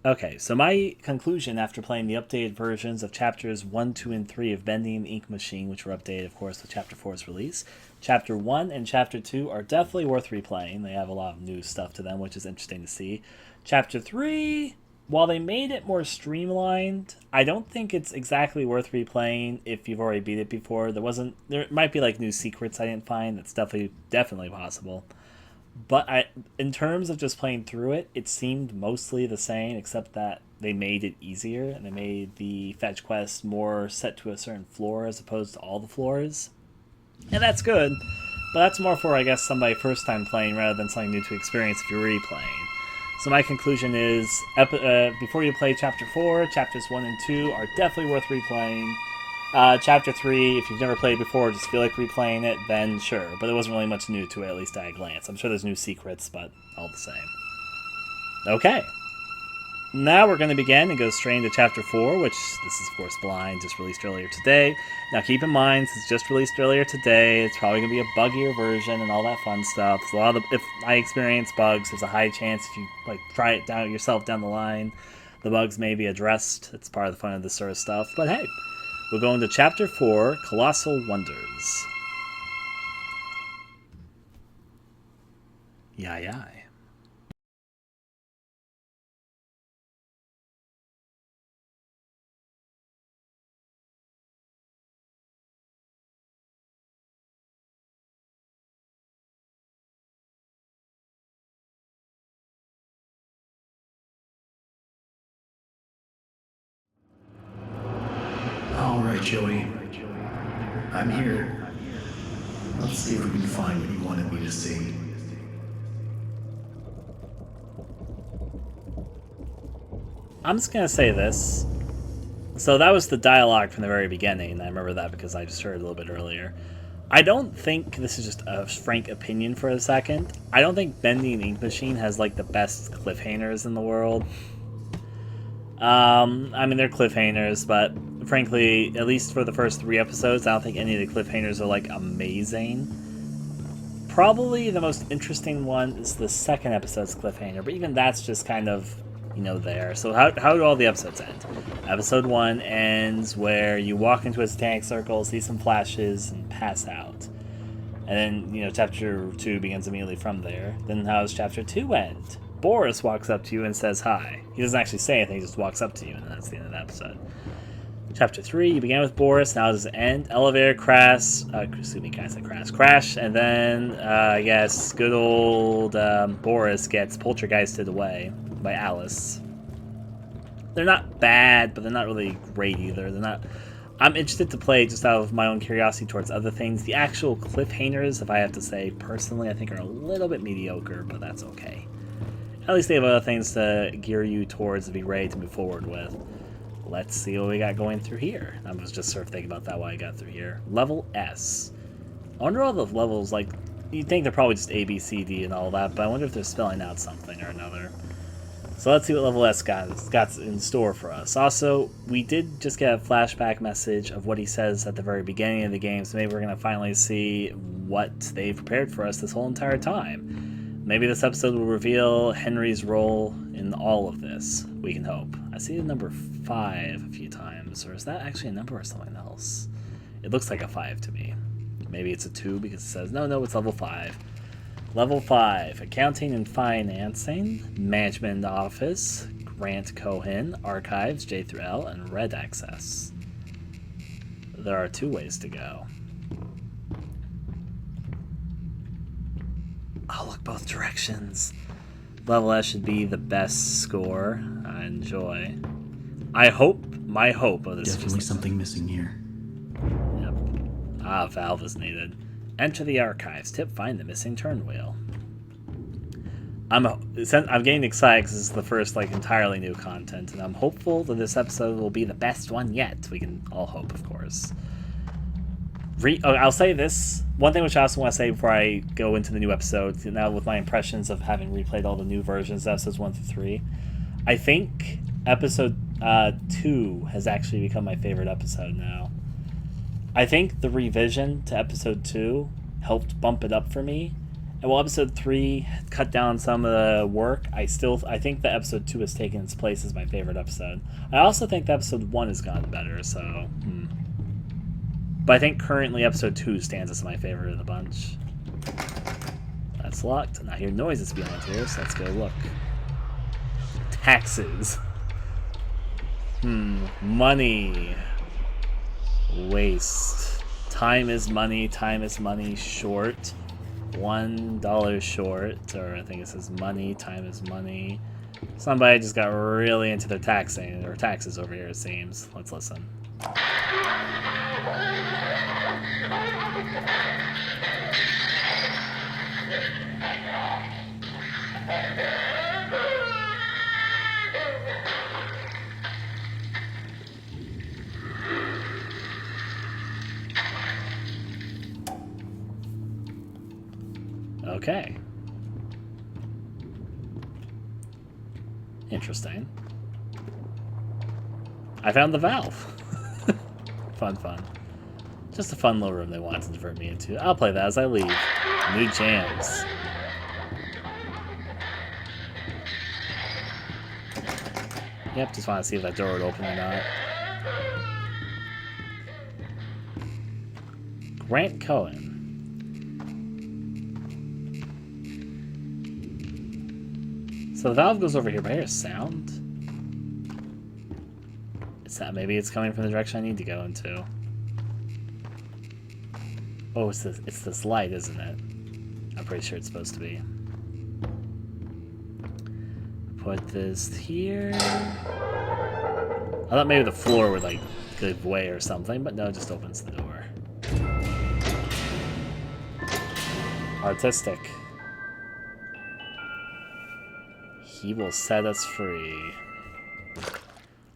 Okay, so my conclusion after playing the updated versions of chapters 1, 2, and 3 of Bendy and the Ink Machine, which were updated, of course, with Chapter 4's release, Chapter 1 and Chapter 2 are definitely worth replaying. They have a lot of new stuff to them, which is interesting to see. Chapter 3, while they made it more streamlined, I don't think it's exactly worth replaying if you've already beat it before. There might be like new secrets I didn't find. That's definitely possible. But in terms of just playing through it, it seemed mostly the same, except that they made it easier and they made the fetch quest more set to a certain floor as opposed to all the floors. And that's good, but that's more for, I guess, somebody first time playing rather than something new to experience if you're replaying. So my conclusion is, before you play Chapter 4, Chapters 1 and 2 are definitely worth replaying. Chapter 3, if you've never played before, just feel like replaying it, then sure. But there wasn't really much new to it, at least at a glance. I'm sure there's new secrets, but all the same. Okay. Now we're going to begin and go straight into Chapter 4, which this is, of course, Blind, just released earlier today. Now keep in mind, since it's just released earlier today, it's probably going to be a buggier version and all that fun stuff. So if I experience bugs, there's a high chance if you try it down yourself down the line, the bugs may be addressed. It's part of the fun of this sort of stuff. But hey, we'll go into Chapter 4, Colossal Wonders. Yai yai. All right, Joey. I'm here. Let's see if we can find what you wanted me to see. I'm just going to say this. So that was the dialogue from the very beginning. I remember that because I just heard it a little bit earlier. I don't think, this is just a frank opinion for a second, I don't think Bendy and Ink Machine has like the best cliffhangers in the world. I mean, they're cliffhangers, but frankly, at least for the first 3 episodes, I don't think any of the cliffhangers are like amazing. Probably the most interesting one is the second episode's cliffhanger, but even that's just kind of, there. So how do all the episodes end? Episode 1 ends where you walk into a satanic circle, see some flashes, and pass out. And then, Chapter 2 begins immediately from there. Then how does Chapter 2 end? Boris walks up to you and says hi. He doesn't actually say anything, he just walks up to you, and that's the end of the episode. Chapter 3, you began with Boris, now does it end? Elevator crash, crash, and then, I guess, good old Boris gets poltergeisted away by Alice. They're not bad, but they're not really great either. I'm interested to play just out of my own curiosity towards other things. The actual cliffhangers, if I have to say, personally, I think are a little bit mediocre, but that's okay. At least they have other things to gear you towards to be ready to move forward with. Let's see what we got going through here. I was just sort of thinking about that while I got through here. Level S. I wonder all the levels, like, you'd think they're probably just A, B, C, D and all that, but I wonder if they're spelling out something or another. So let's see what level S got in store for us. Also, we did just get a flashback message of what he says at the very beginning of the game, so maybe we're going to finally see what they've prepared for us this whole entire time. Maybe this episode will reveal Henry's role in all of this. We can hope. I see the number 5 a few times, or is that actually a number or something else? It looks like a 5 to me. Maybe it's a 2 because it says, no, it's level 5. Level 5, Accounting and Financing, Management Office, Grant Cohen, Archives, J through L, and Red Access. There are 2 ways to go. Oh, look, both directions. Level S should be the best score. I enjoy. My hope of this Definitely something missing here. Yep. Valve is needed. Enter the archives. Tip, find the missing turn wheel. I'm getting excited because this is the first entirely new content, and I'm hopeful that this episode will be the best one yet. We can all hope, of course. I'll say this. One thing which I also want to say before I go into the new episode, now with my impressions of having replayed all the new versions, episodes 1 through 3, I think episode 2 has actually become my favorite episode now. I think the revision to episode 2 helped bump it up for me, And while episode 3 cut down some of the work, I think that episode 2 has taken its place as my favorite episode. I also think that episode 1 has gotten better, so... But I think currently episode 2 stands as my favorite of the bunch. That's locked. And I hear noises behind here, so let's go look. Taxes. Money. Waste. Time is money. Time is money. Short. $1 short. Or I think it says money. Time is money. Somebody just got really into their taxes over here, it seems. Let's listen. Okay. Interesting. I found the valve. Fun. Just a fun little room they wanted to divert me into. I'll play that as I leave. New jams. Yep, just want to see if that door would open or not. Grant Cohen. So the valve goes over here, but I hear a sound. Maybe it's coming from the direction I need to go into. Oh, it's this light, isn't it? I'm pretty sure it's supposed to be. Put this here. I thought maybe the floor would like give way or something, but no, it just opens the door. Artistic. He will set us free.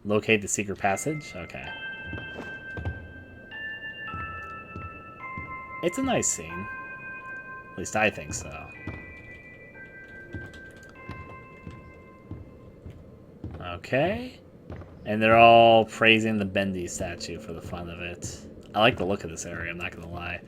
Locate the secret passage? Okay. It's a nice scene. At least I think so. Okay. And they're all praising the Bendy statue for the fun of it. I like the look of this area, I'm not gonna lie.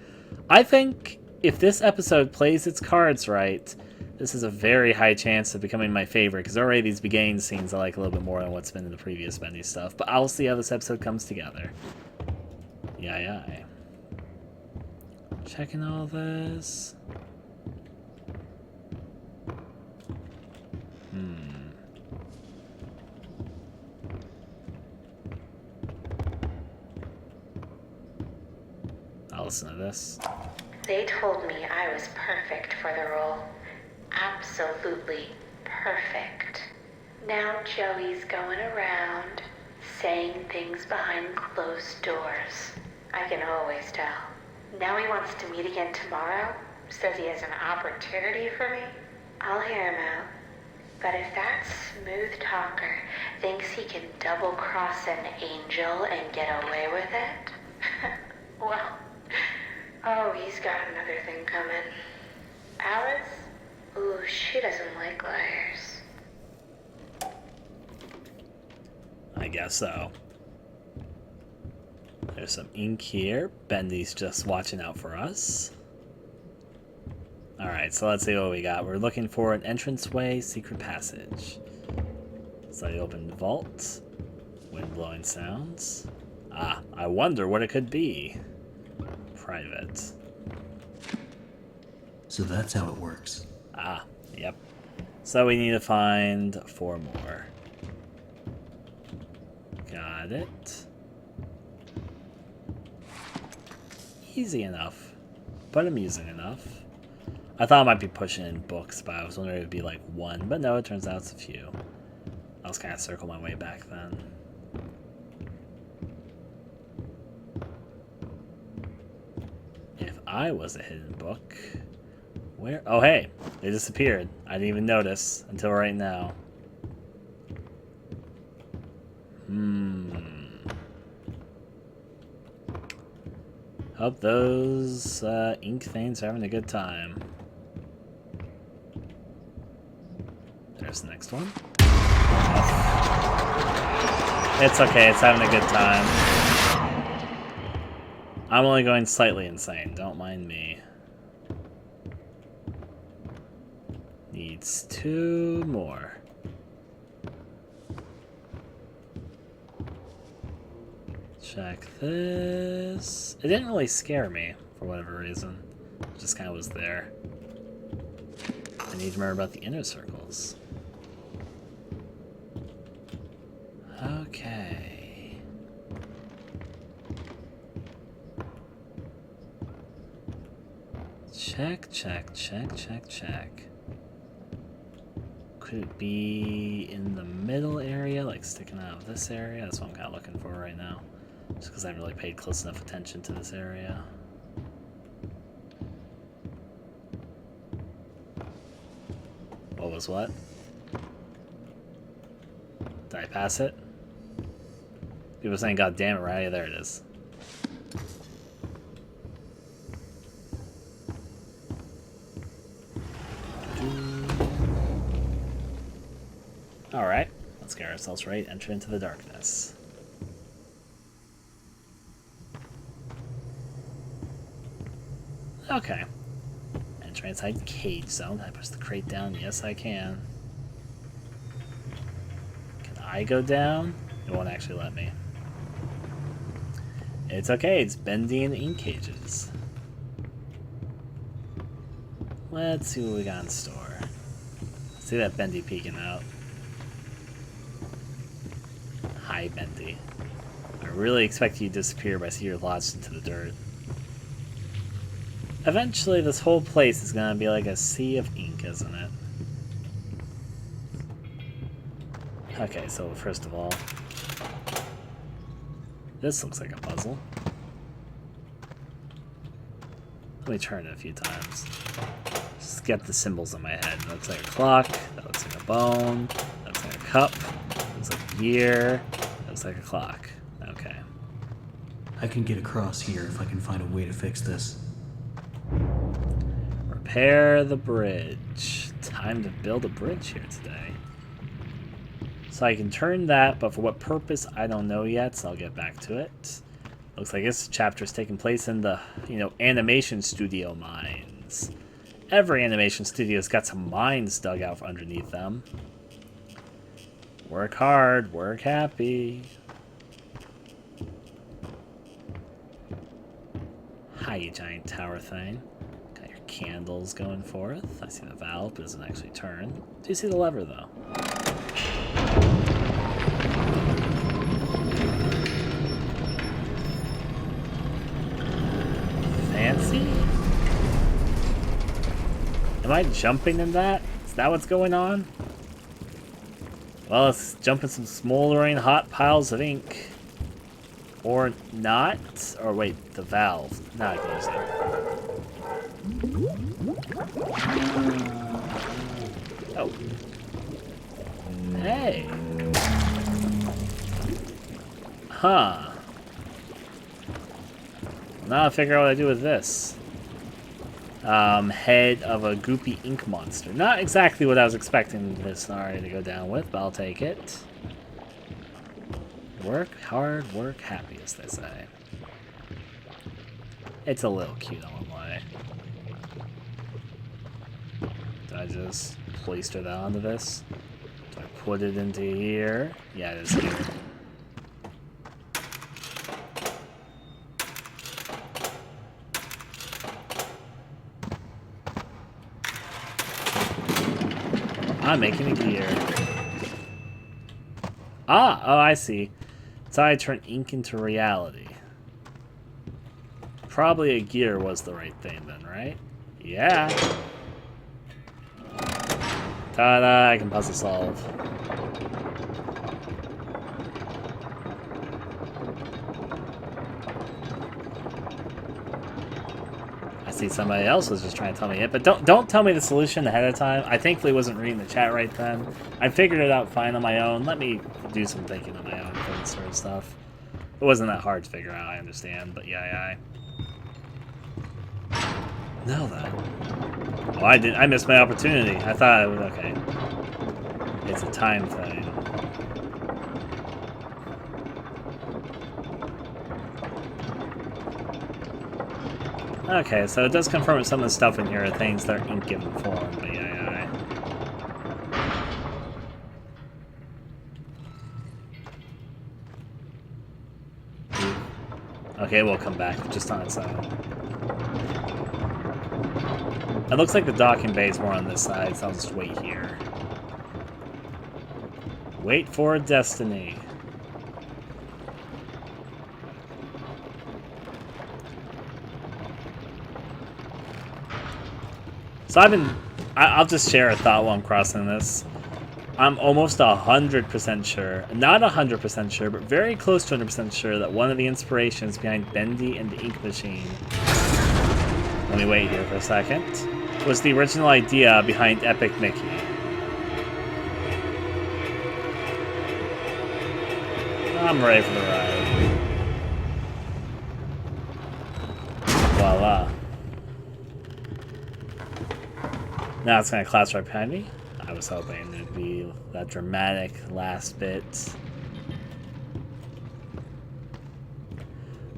I think if this episode plays its cards right, this is a very high chance of becoming my favorite, because already these beginning scenes I like a little bit more than what's been in the previous Bendy stuff. But I'll see how this episode comes together. Yeah. Checking all this. I'll listen to this. They told me I was perfect for the role. Absolutely perfect. Now Joey's going around saying things behind closed doors. I can always tell. Now he wants to meet again tomorrow. Says he has an opportunity for me. I'll hear him out. But if that smooth talker thinks he can double-cross an angel and get away with it, well, oh, he's got another thing coming. Alice? Ooh, she doesn't like liars. I guess so. There's some ink here. Bendy's just watching out for us. Alright, so let's see what we got. We're looking for an entranceway, secret passage. So I opened the vault. Wind blowing sounds. Ah, I wonder what it could be. Private. So that's how it works. Ah, yep. So we need to find 4 more. Got it. Easy enough, but amusing enough. I thought I might be pushing in books, but I was wondering if it would be like 1, but no, it turns out it's a few. I was kind of circling my way back then. If I was a hidden book... Where? Oh, hey! They disappeared. I didn't even notice until right now. Hope those ink things are having a good time. There's the next one. Oh. It's okay, it's having a good time. I'm only going slightly insane, don't mind me. Alright, 2 more. Check this. It didn't really scare me for whatever reason. It just kind of was there. I need to remember about the inner circles. Okay. Check, check, check, check, check. Could it be in the middle area, like sticking out of this area? That's what I'm kind of looking for right now. Just because I haven't really paid close enough attention to this area. What was what? Did I pass it? People saying, God damn it, right? Yeah, there it is. Alright, let's get ourselves ready to enter into the darkness. Okay. Enter inside the cage zone. I push the crate down. Yes, I can. Can I go down? It won't actually let me. It's okay. It's Bendy and ink cages. Let's see what we got in store. See that Bendy peeking out. Hi, Bendy. I really expect you to disappear by seeing you're lodged into the dirt. Eventually, this whole place is gonna be like a sea of ink, isn't it? Okay, so first of all, this looks like a puzzle. Let me turn it a few times. Just get the symbols in my head. That looks like a clock. That looks like a bone. That looks like a cup. That looks like a year. That looks like a clock. Okay. I can get across here if I can find a way to fix this. Repair the bridge. Time to build a bridge here today. So I can turn that, but for what purpose, I don't know yet, so I'll get back to it. Looks like this chapter is taking place in the, animation studio mines. Every animation studio's got some mines dug out underneath them. Work hard, work happy. Hi, you giant tower thing. Got your candles going forth. I see the valve, but it doesn't actually turn. Do you see the lever, though? Fancy? Am I jumping in that? Is that what's going on? Well, let's jump in some smoldering hot piles of ink. Or not? Or wait, the valve. Now I can use it. Oh. Hey. Huh. Now I figure out what I do with this. Head of a goopy ink monster. Not exactly what I was expecting this scenario to go down with, but I'll take it. Work hard, work happy, as they say. It's a little cute, I won't lie. Do I just cloister that onto this? Do I put it into here? Yeah, it is here. I'm making a gear. Ah! Oh, I see. It's how I turn ink into reality. Probably a gear was the right thing then, right? Yeah. Ta-da! I can puzzle solve. I see somebody else was just trying to tell me it, but don't tell me the solution ahead of time. I thankfully wasn't reading the chat right then. I figured it out fine on my own. Let me do some thinking on my own for this sort of stuff. It wasn't that hard to figure out, I understand, but yeah. No, that. Oh, I missed my opportunity. I thought it was okay. It's a time thing. Okay, so it does confirm some of the stuff in here are things that are ink given form, but yeah. Okay, we'll come back just on its own. It looks like the docking bay is more on this side, so I'll just wait here. Wait for destiny. So I'll just share a thought while I'm crossing this. I'm almost 100% sure, not 100% sure, but very close to 100% sure that one of the inspirations behind Bendy and the Ink Machine, let me wait here for a second, was the original idea behind Epic Mickey. I'm ready for the ride. Voila. Now it's going to collapse right behind me. I was hoping it'd be that dramatic last bit.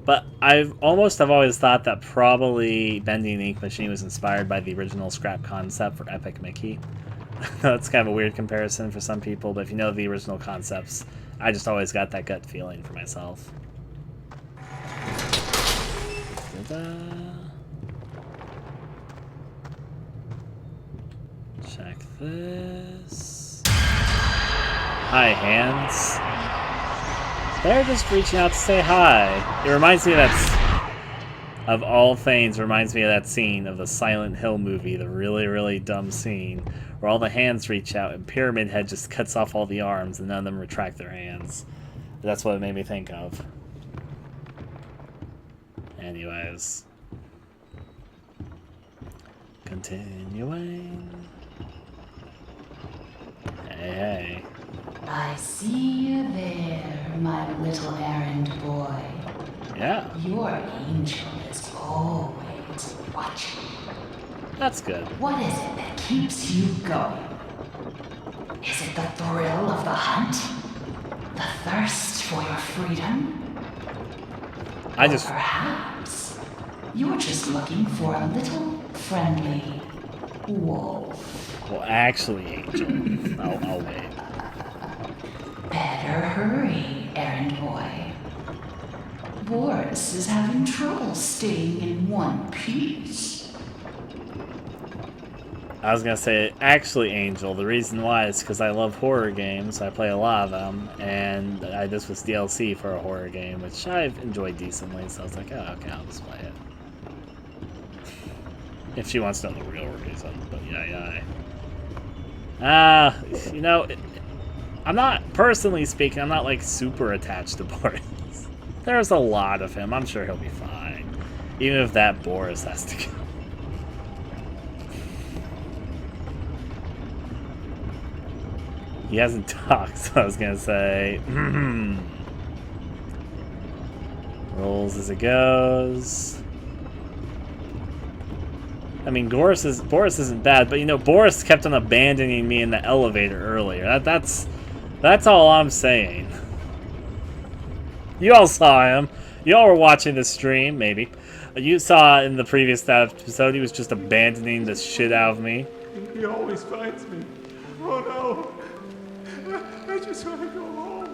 But I've always thought that probably Bendy and the Ink Machine was inspired by the original scrap concept for Epic Mickey. That's kind of a weird comparison for some people, but if you know the original concepts, I just always got that gut feeling for myself. Check this. Hi, hands. They're just reaching out to say hi. It reminds me of all things, reminds me of that scene of the Silent Hill movie, the really, really dumb scene, where all the hands reach out and Pyramid Head just cuts off all the arms and none of them retract their hands. That's what it made me think of. Anyways. Continuing. Hey. I see you there, my little errand boy. Yeah. Your angel is always watching. That's good. What is it that keeps you going? Is it the thrill of the hunt? The thirst for your freedom? Or perhaps you're just looking for a little friendly wolf. Well, actually, Angel. I'll wait. Better hurry, errand boy. Boris is having trouble staying in one piece. I was gonna say, actually, Angel. The reason why is because I love horror games. I play a lot of them, and this was DLC for a horror game, which I've enjoyed decently. So I was like, oh, okay, I'll just play it. If she wants to know the real reason, but yeah. You know, I'm not, personally speaking, I'm not like super attached to Boris. There's a lot of him. I'm sure he'll be fine, even if that Boris has to go. He hasn't talked, so I was gonna say, rolls as it goes. I mean, Boris isn't bad, but you know, Boris kept on abandoning me in the elevator earlier. That's all I'm saying. You all saw him. You all were watching the stream, maybe. You saw in the previous episode he was just abandoning the shit out of me. He always finds me. Oh no. I just want to go home.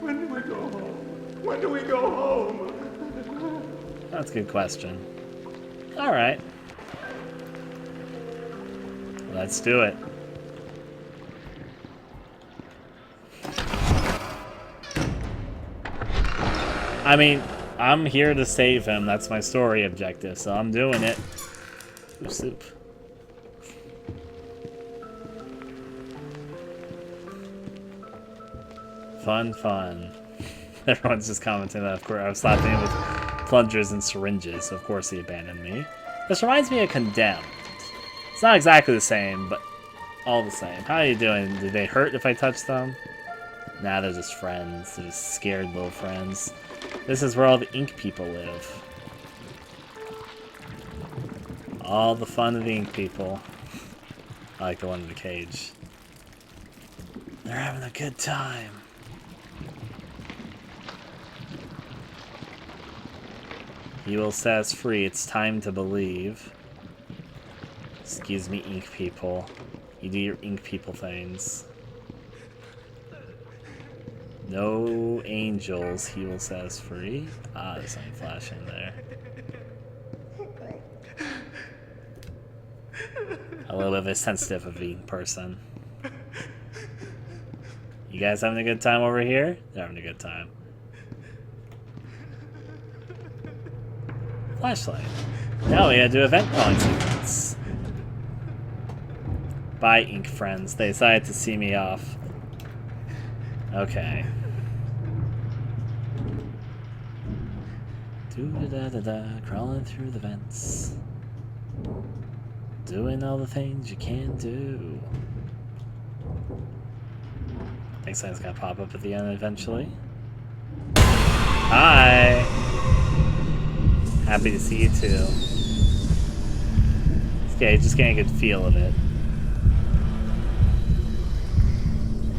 When do we go home? When do we go home? That's a good question. Alright. Let's do it. I mean, I'm here to save him. That's my story objective, so I'm doing it. Ooh, soup. Fun. Everyone's just commenting that, of course, I was slapping him with plungers and syringes, so of course he abandoned me. This reminds me of Condemned. It's not exactly the same, but all the same. How are you doing? Do they hurt if I touch them? Nah, they're just friends. They're just scared little friends. This is where all the ink people live. All the fun of the ink people. I like the one in the cage. They're having a good time. You will set us free. It's time to believe. Excuse me, ink people. You do your ink people things. No angels, he will set us free. Ah, there's something flashing there. A little bit of a sensitive person. You guys having a good time over here? They're having a good time. Flashlight. Now we gotta do event calling sequence. Bye, ink friends. They decided to see me off. Okay. Do-da-da-da-da, crawling through the vents. Doing all the things you can't do. I think something's gonna pop up at the end eventually. Hi! Happy to see you too. Okay, just getting a good feel of it.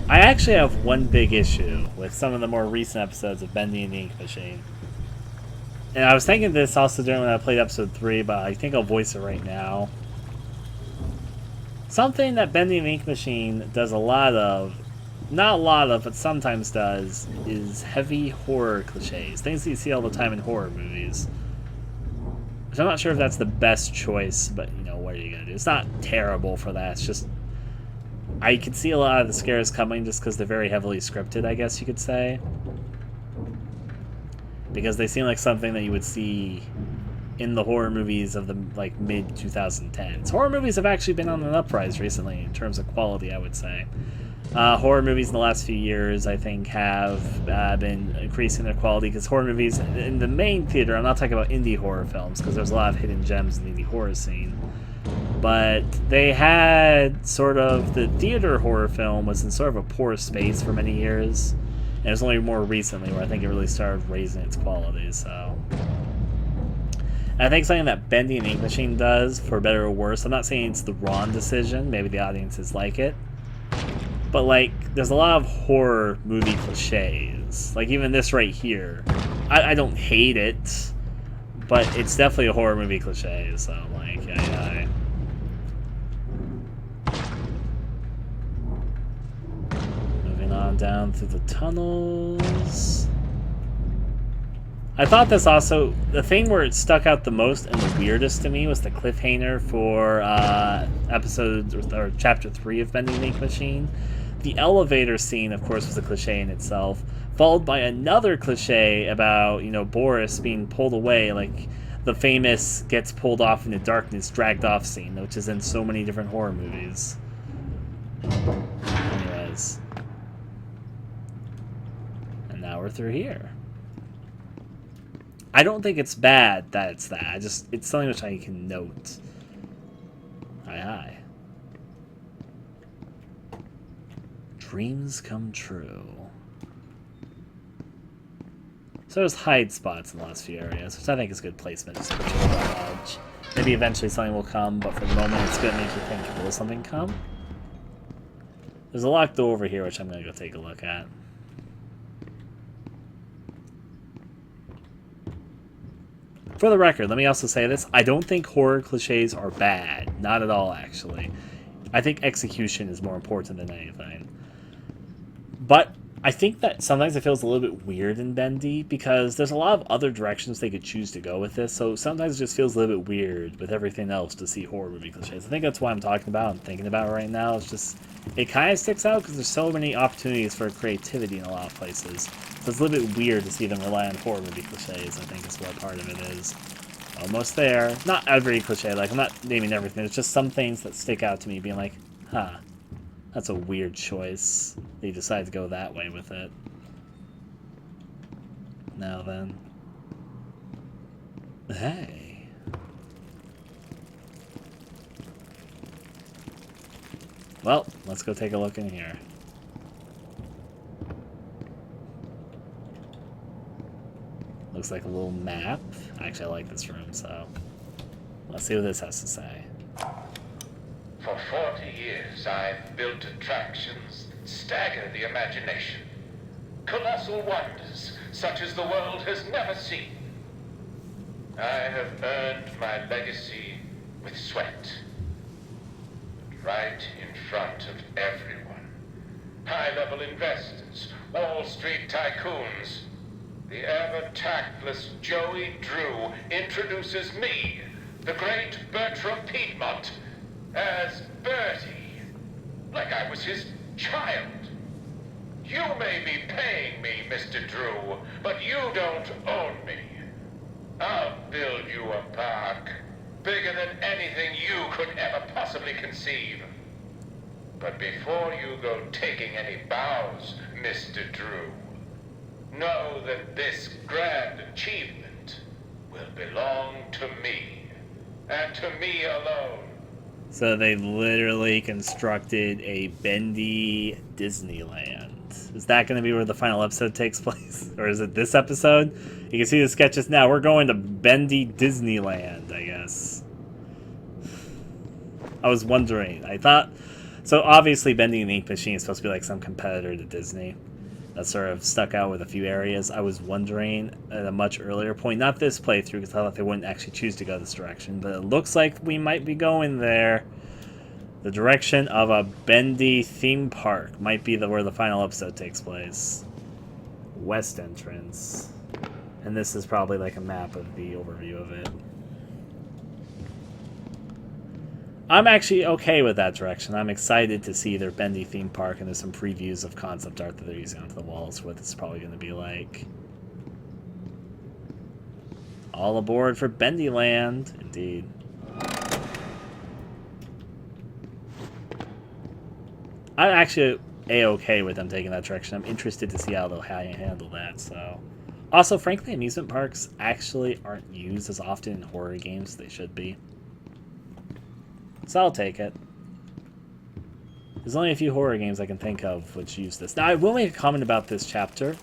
I actually have one big issue with some of the more recent episodes of Bendy and the Ink Machine. And I was thinking this also during when I played episode 3, but I think I'll voice it right now. Something that Bendy and the Ink Machine does a lot of, not a lot of, but sometimes does, is heavy horror cliches. Things that you see all the time in horror movies. Which I'm not sure if that's the best choice, but, you know, what are you going to do? It's not terrible for that, it's just... I could see a lot of the scares coming just because they're very heavily scripted, I guess you could say. Because they seem like something that you would see in the horror movies of the like mid-2010s. Horror movies have actually been on an uprise recently in terms of quality, I would say. Horror movies in the last few years, I think, have been increasing their quality because horror movies in the main theater, I'm not talking about indie horror films because there's a lot of hidden gems in the indie horror scene. But they had sort of, the theater horror film was in sort of a poor space for many years. And it was only more recently where I think it really started raising its quality, so. And I think something that Bendy and Ink Machine does, for better or worse, I'm not saying it's the wrong decision, maybe the audiences like it. But like, there's a lot of horror movie cliches. Like even this right here. I don't hate it, but it's definitely a horror movie cliche, so I'm like, yeah. On down through the tunnels. I thought this also, the thing where it stuck out the most and the weirdest to me was the cliffhanger for episode or chapter 3 of Bendy and Ink Machine. The elevator scene, of course, was a cliche in itself, followed by another cliche about, you know, Boris being pulled away, like the famous gets pulled off into darkness, dragged off scene, which is in so many different horror movies. Anyways. Now we're through here. I don't think it's bad that it's that. It's something which I can note. Hi. Dreams come true. So there's hide spots in the last few areas, which I think is good placement. Just put you on the edge. Maybe eventually something will come, but for the moment it's going to make you think, will something come? There's a locked door over here, which I'm going to go take a look at. For the record, let me also say this. I don't think horror cliches are bad. Not at all, actually. I think execution is more important than anything. But I think that sometimes it feels a little bit weird in Bendy because there's a lot of other directions they could choose to go with this. So sometimes it just feels a little bit weird with everything else to see horror movie cliches. I think that's why I'm talking about and thinking about right now. It's just, it kind of sticks out because there's so many opportunities for creativity in a lot of places. So it's a little bit weird to see them rely on horror movie cliches, I think is what part of it is. Almost there. Not every cliche, like I'm not naming everything. It's just some things that stick out to me being like, huh, that's a weird choice. They decided to go that way with it. Now then. Hey. Well, let's go take a look in here. Looks like a little map. Actually, I like this room, so let's see what this has to say. For 40 years, I've built attractions that stagger the imagination. Colossal wonders, such as the world has never seen. I have earned my legacy with sweat. Right in front of everyone. High-level investors, Wall Street tycoons. The ever-tactless Joey Drew introduces me, the great Bertram Piedmont, as Bertie, like I was his child. You may be paying me, Mr. Drew, but you don't own me. I'll build you a park, bigger than anything you could ever possibly conceive. But before you go taking any bows, Mr. Drew, know that this grand achievement will belong to me, and to me alone. So they literally constructed a Bendy Disneyland. Is that going to be where the final episode takes place? Or is it this episode? You can see the sketches now. We're going to Bendy Disneyland, I guess. I was wondering. I thought... So obviously Bendy and the Ink Machine is supposed to be like some competitor to Disney. That sort of stuck out with a few areas. I was wondering at a much earlier point, not this playthrough, because I thought they wouldn't actually choose to go this direction, but it looks like we might be going there. The direction of a Bendy theme park might be where the final episode takes place. West entrance. And this is probably like a map of the overview of it. I'm actually okay with that direction. I'm excited to see their Bendy theme park, and there's some previews of concept art that they're using onto the walls for what it's probably going to be like. All aboard for Bendy Land, indeed. I'm actually a-okay with them taking that direction. I'm interested to see how they'll handle that. So, also, frankly, amusement parks actually aren't used as often in horror games as they should be. So I'll take it. There's only a few horror games I can think of which use this. Now, I will make a comment about this chapter.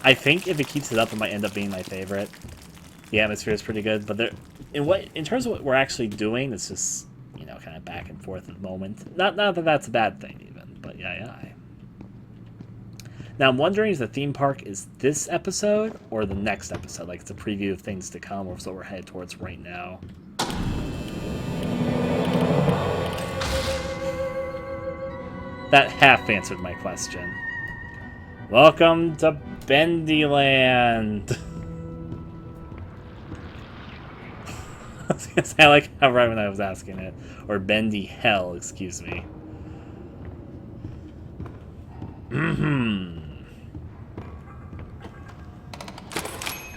I think if it keeps it up, it might end up being my favorite. The atmosphere is pretty good, but in terms of what we're actually doing, it's just, you know, kind of back and forth at the moment. Not that that's a bad thing, even, but yeah. Now, I'm wondering if the theme park is this episode or the next episode. Like, it's a preview of things to come, or what we're headed towards right now. That half answered my question. Welcome to Bendy Land. I was gonna say, I like how right when I was asking it. Or Bendy Hell, excuse me.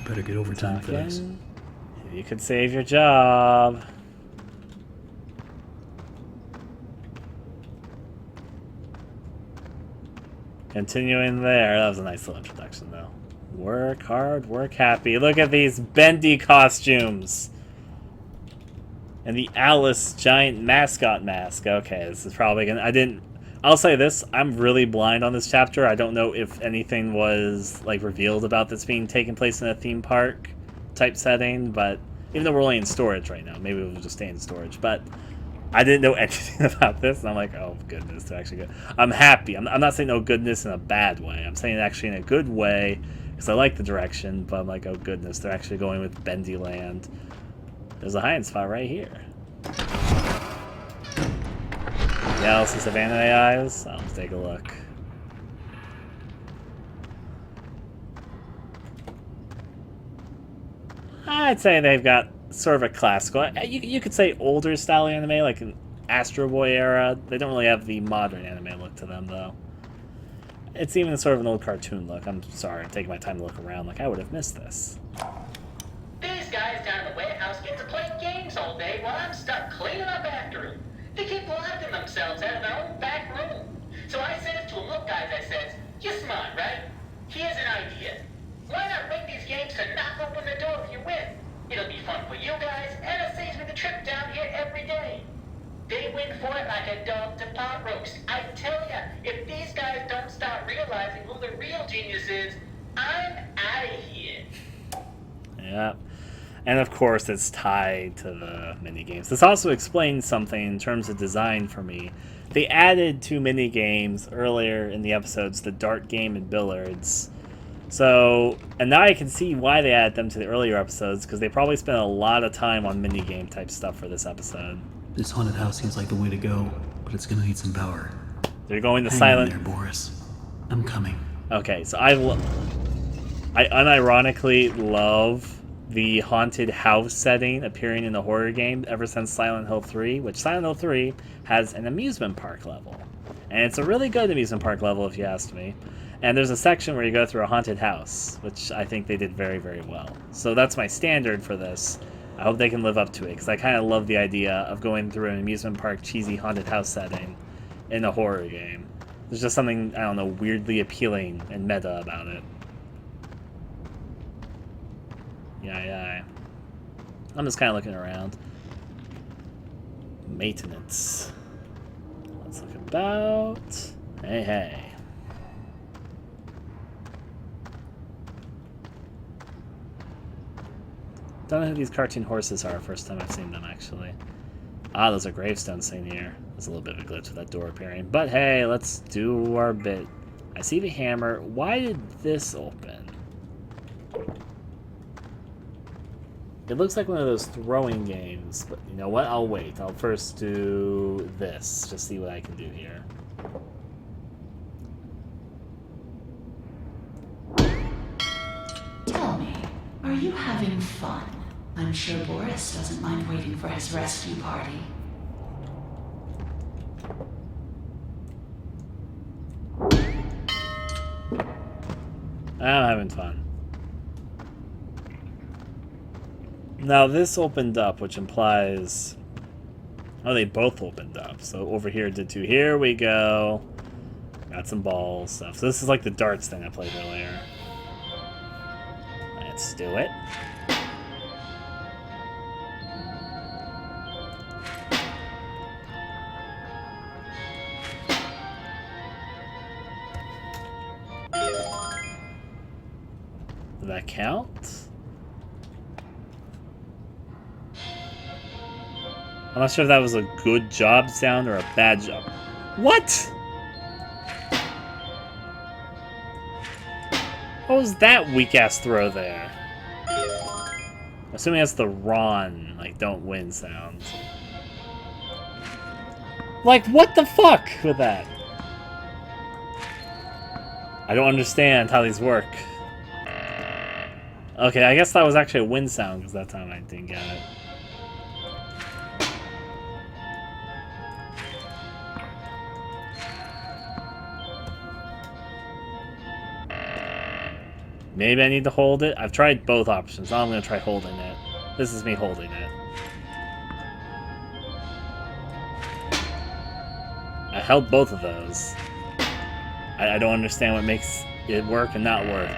Better get overtime for this. You could save your job. Continuing there. That was a nice little introduction, though. Work hard, work happy. Look at these Bendy costumes. And the Alice giant mascot mask. Okay, this is probably gonna... I'll say this. I'm really blind on this chapter. I don't know if anything was, like, revealed about this being taking place in a theme park type setting, but even though we're only in storage right now, maybe we'll just stay in storage, but... I didn't know anything about this, and I'm like, oh, goodness, they're actually good. I'm happy. I'm not saying no goodness in a bad way. I'm saying actually in a good way, because I like the direction, but I'm like, oh, goodness, they're actually going with Bendy Land. There's a hiding spot right here. Analysis of anime eyes? Let's take a look. I'd say they've got sort of a classical, you could say older style anime, like an Astro Boy era. They don't really have the modern anime look to them, though. It's even sort of an old cartoon look. I'm sorry, I'm taking my time to look around, like I would have missed this. These guys down in the warehouse get to play games all day while I'm stuck cleaning up after them. They keep locking themselves out of their own back room. So I says to them, look guys, I says, you're smart, right? Here's an idea. Why not make these games to knock open the door if you win? It'll be fun for you guys, and it saves me the trip down here every day. They win for it like a dog to pot roast. I tell ya, if these guys don't start realizing who the real genius is, I'm out of here. Yeah. And of course, it's tied to the minigames. This also explains something in terms of design for me. They added 2 minigames earlier in the episodes, the dart game and billiards. So, and now I can see why they added them to the earlier episodes, because they probably spent a lot of time on minigame type stuff for this episode. This haunted house seems like the way to go, but it's gonna need some power. They're going to Hang silent... in there, Boris. I'm coming. Okay, so I unironically love the haunted house setting appearing in the horror game ever since Silent Hill 3, which Silent Hill 3 has an amusement park level. And it's a really good amusement park level, if you ask me. And there's a section where you go through a haunted house, which I think they did very, very well. So that's my standard for this. I hope they can live up to it, because I kind of love the idea of going through an amusement park cheesy haunted house setting in a horror game. There's just something, I don't know, weirdly appealing and meta about it. Yeah. I'm just kind of looking around. Maintenance. Let's look about. Hey. Don't know who these cartoon horses are. First time I've seen them, actually. Ah, those are gravestones sitting here. There's a little bit of a glitch with that door appearing. But hey, let's do our bit. I see the hammer. Why did this open? It looks like one of those throwing games, but you know what? I'll wait. I'll first do this. Just see what I can do here. Tell me, are you having fun? I'm sure Boris doesn't mind waiting for his rescue party. I'm having fun. Now this opened up, which implies... Oh, they both opened up. So over here it did too. Here we go. Got some balls stuff. So this is like the darts thing I played earlier. Let's do it. Did that count? I'm not sure if that was a good job sound or a bad job. What? What was that weak-ass throw there? I'm assuming that's the Ron, like, don't win sound. Like, what the fuck with that? I don't understand how these work. Okay, I guess that was actually a win sound, because that time I didn't get it. Maybe I need to hold it. I've tried both options. Now I'm going to try holding it. This is me holding it. I held both of those. I don't understand what makes it work and not work.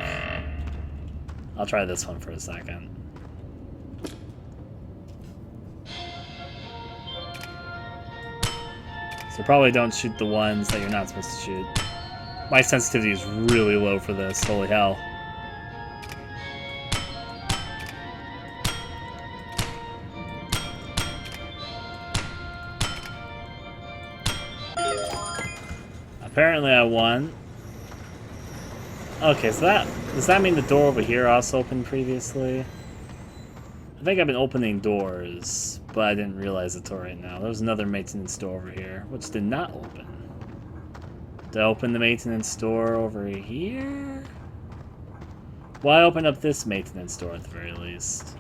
I'll try this one for a second. So probably don't shoot the ones that you're not supposed to shoot. My sensitivity is really low for this. Holy hell. Apparently I won. Okay, so does that mean the door over here also opened previously? I think I've been opening doors, but I didn't realize it till right now. There was another maintenance door over here, which did not open. Did I open the maintenance door over here? Well, I opened up this maintenance door at the very least.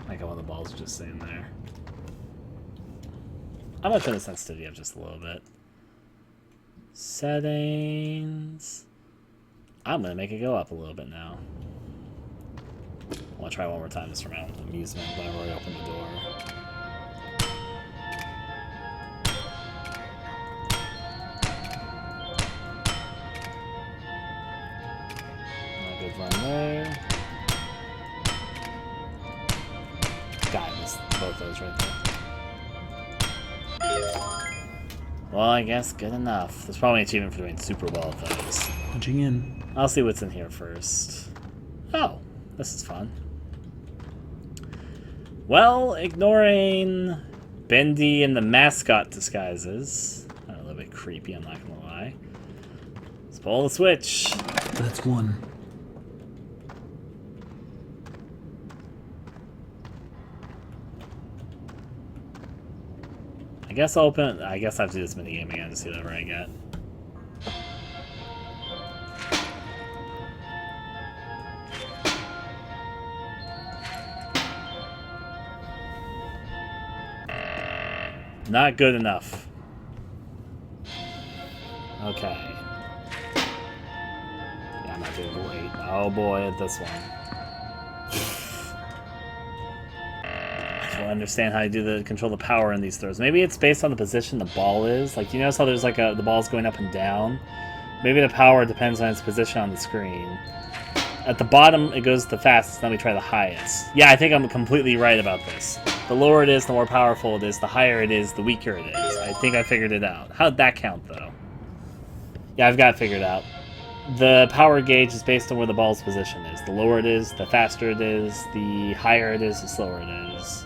I got one of the balls just sitting there. I'm going to turn the sensitivity up just a little bit. Settings. I'm going to make it go up a little bit now. I want to try one more time just around amusement, but I've already opened the door. Not a good run there. God, I missed both those right there. Well, I guess good enough. There's probably an achievement for doing super well with those. Punching in. I'll see what's in here first. Oh, this is fun. Well, ignoring Bendy and the mascot disguises. A little bit creepy, I'm not gonna lie. Let's pull the switch. That's one. I guess I'll open it. I guess I have to do this minigame again to see whatever I get. Not good enough. Okay. Yeah, I'm not doing great. Oh boy, this one. I don't understand how to do the control the power in these throws. Maybe it's based on the position the ball is. Like, you notice how there's like the ball's going up and down? Maybe the power depends on its position on the screen. At the bottom, it goes the fastest, then we try the highest. Yeah, I think I'm completely right about this. The lower it is, the more powerful it is. The higher it is, the weaker it is. I think I figured it out. How'd that count, though? Yeah, I've got it figured out. The power gauge is based on where the ball's position is. The lower it is, the faster it is. The higher it is, the slower it is.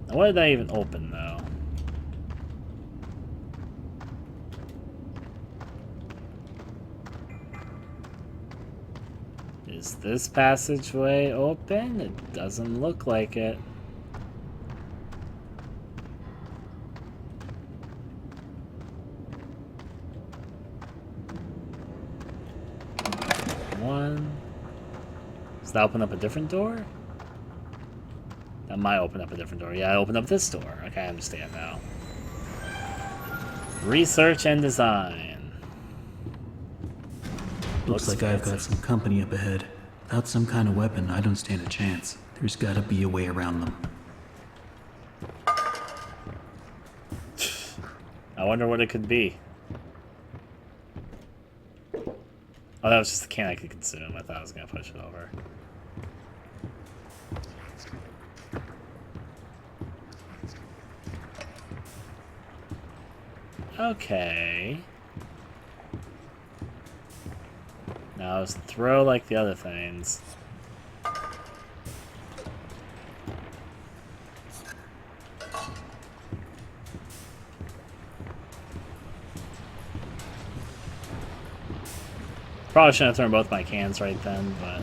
Now, why did that even open, though? Is this passageway open? It doesn't look like it. One. Does that open up a different door? That might open up a different door. Yeah, I opened up this door. Okay, I understand now. Research and design. Looks like I've got some company up ahead. Without some kind of weapon, I don't stand a chance. There's gotta be a way around them. I wonder what it could be. Oh, that was just a can I could consume. I thought I was gonna push it over. Okay. Now it's throw like the other things. Probably shouldn't have thrown both my cans right then, but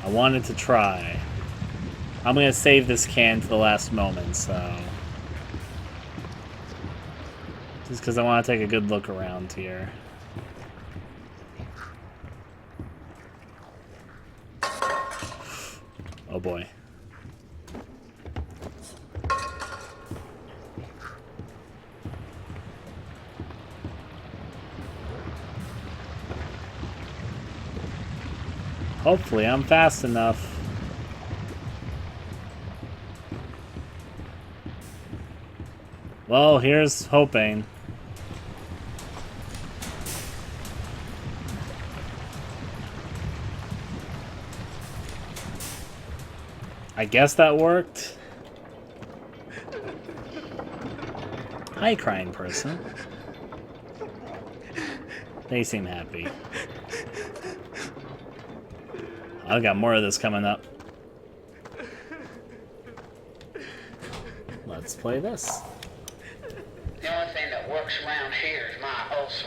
I wanted to try. I'm gonna save this can to the last moment, so just because I want to take a good look around here. Oh boy. Hopefully I'm fast enough. Well, here's hoping. I guess that worked. Hi, crying person. They seem happy. I've got more of this coming up. Let's play this. The only thing that works around here is my ulcer.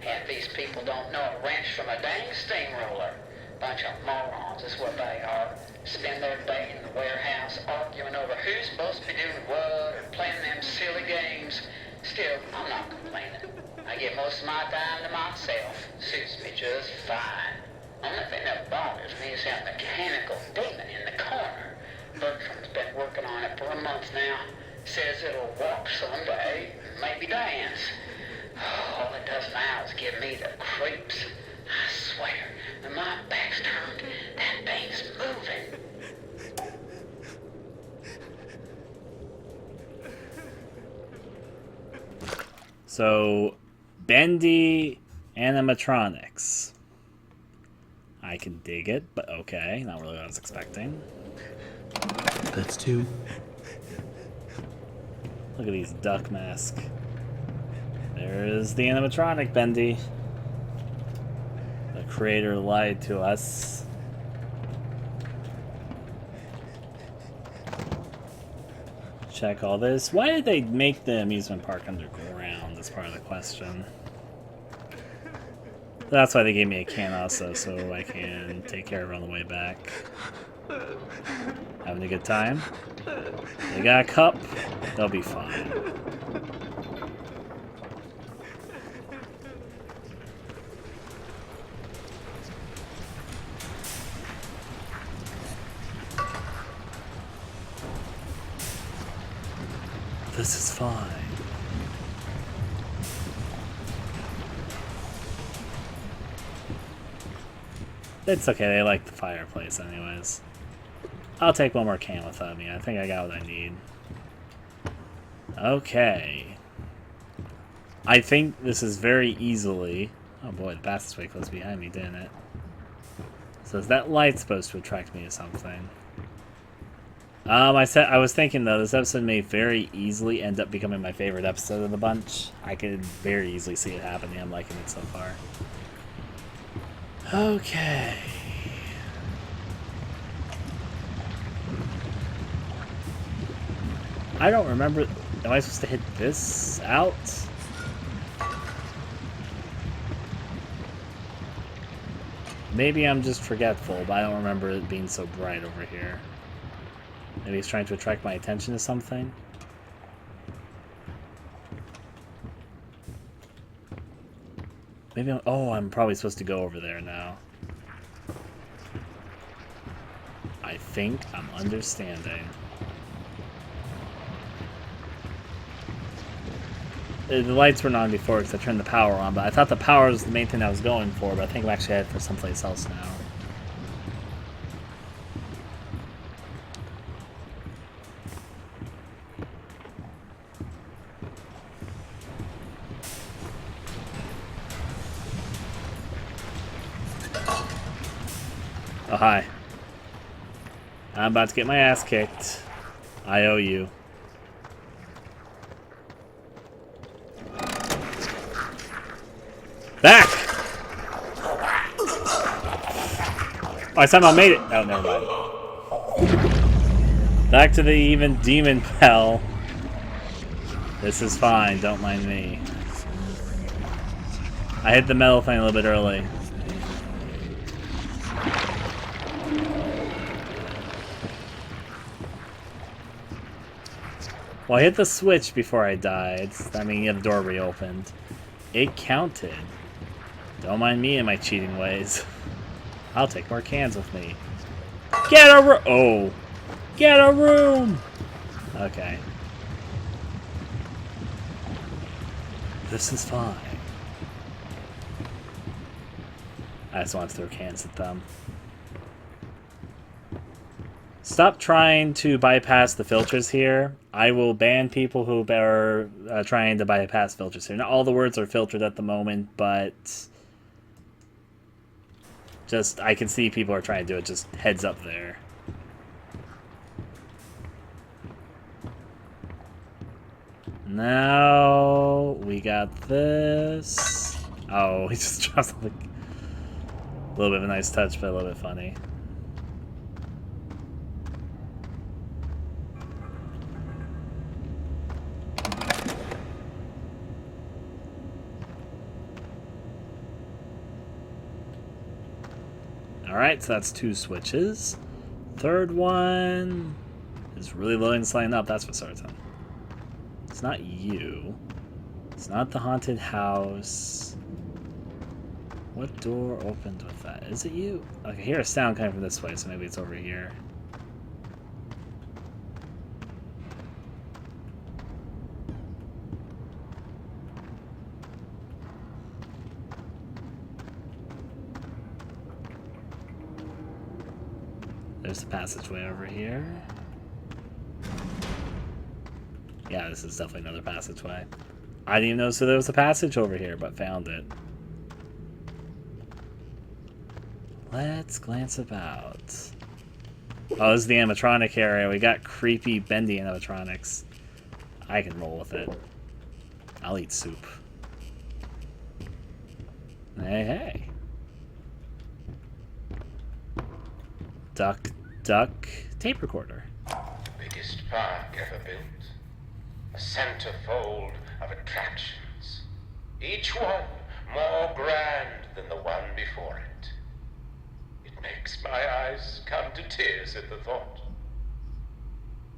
And these people don't know a wrench from a dang steamroller. Bunch of morons is what they are. Spend their day in the warehouse arguing over who's supposed to be doing what or playing them silly games. Still, I'm not complaining. I get most of my time to myself. Suits me just fine. Only thing that bothers me is that mechanical demon in the corner. Bertram's been working on it for a month now. Says it'll walk someday, maybe dance. All it does now is give me the creeps. I swear, when my back's turned, that thing's moving. So, Bendy animatronics. I can dig it, but okay, not really what I was expecting. That's two. Look at these duck masks. There's the animatronic, Bendy. The creator lied to us. Check all this. Why did they make the amusement park underground? That's part of the question. That's why they gave me a can also, so I can take care of her on the way back. Having a good time? They got a cup, they'll be fine. This is fine. It's okay, they like the fireplace anyways. I'll take one more can without me. I think I got what I need. Okay. I think this is very easily... Oh boy, the passageway closed behind me, didn't it? So is that light supposed to attract me to something? I was thinking though, this episode may very easily end up becoming my favorite episode of the bunch. I could very easily see it happening. I'm liking it so far. Okay. I don't remember. Am I supposed to hit this out? Maybe I'm just forgetful, but I don't remember it being so bright over here. Maybe he's trying to attract my attention to something. Maybe I'm probably supposed to go over there now. I think I'm understanding. The lights were on before because I turned the power on, but I thought the power was the main thing I was going for, but I think I'm actually headed for someplace else now. Oh, hi. I'm about to get my ass kicked. I owe you. Back! Oh, I somehow made it. Oh, never mind. Back to the even demon hell. This is fine. Don't mind me. I hit the metal thing a little bit early. Well, I hit the switch before I died. I mean, the door reopened. It counted. Don't mind me and my cheating ways. I'll take more cans with me. Get a room! Oh. Get a room! Okay. This is fine. I just want to throw cans at them. Stop trying to bypass the filters here. I will ban people who are trying to bypass filters here. Not all the words are filtered at the moment, but just I can see people are trying to do it. Just heads up there. Now we got this. Oh, he just dropped something. A little bit of a nice touch, but a little bit funny. Alright, so that's 2 switches. Third one is really low and sliding up, that's for certain. It's not you. It's not the haunted house. What door opened with that? Is it you? I can hear a sound coming from this way, so maybe it's over here. There's the passageway over here. Yeah, this is definitely another passageway. I didn't even notice that there was a passage over here, but found it. Let's glance about. Oh, this is the animatronic area. We got creepy, bendy animatronics. I can roll with it. I'll eat soup. Hey, hey. Duck, duck, tape recorder. Biggest park ever built. A centerfold of attractions. Each one more grand than the one before it. It makes my eyes come to tears at the thought.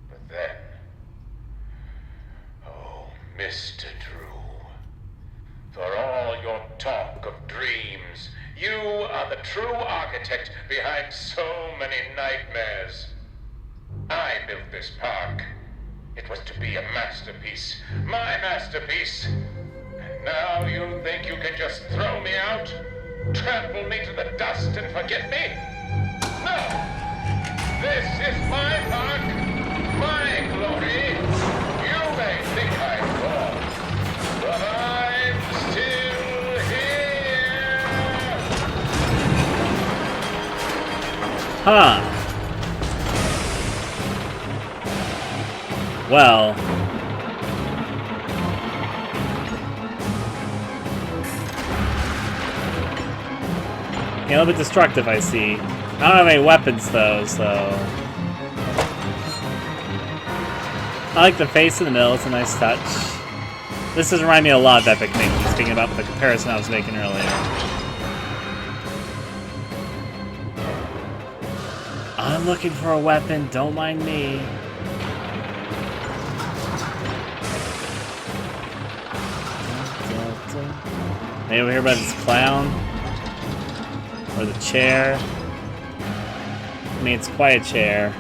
But then, oh, Mr. Drew, for all your talk of dreams, you are the true architect behind so many nightmares. I built this park. It was to be a masterpiece, my masterpiece. And now you think you can just throw me out? Trample me to the dust and forget me? No! This is my park, my glory. You may think I'm gone, but I'm still here. Huh. Well, a little bit destructive, I see. I don't have any weapons, though, so... I like the face in the middle, it's a nice touch. This does remind me a lot of Epic Mickey, speaking about the comparison I was making earlier. I'm looking for a weapon, don't mind me. Maybe over here by this clown? Or the chair? I mean, it's quite a chair.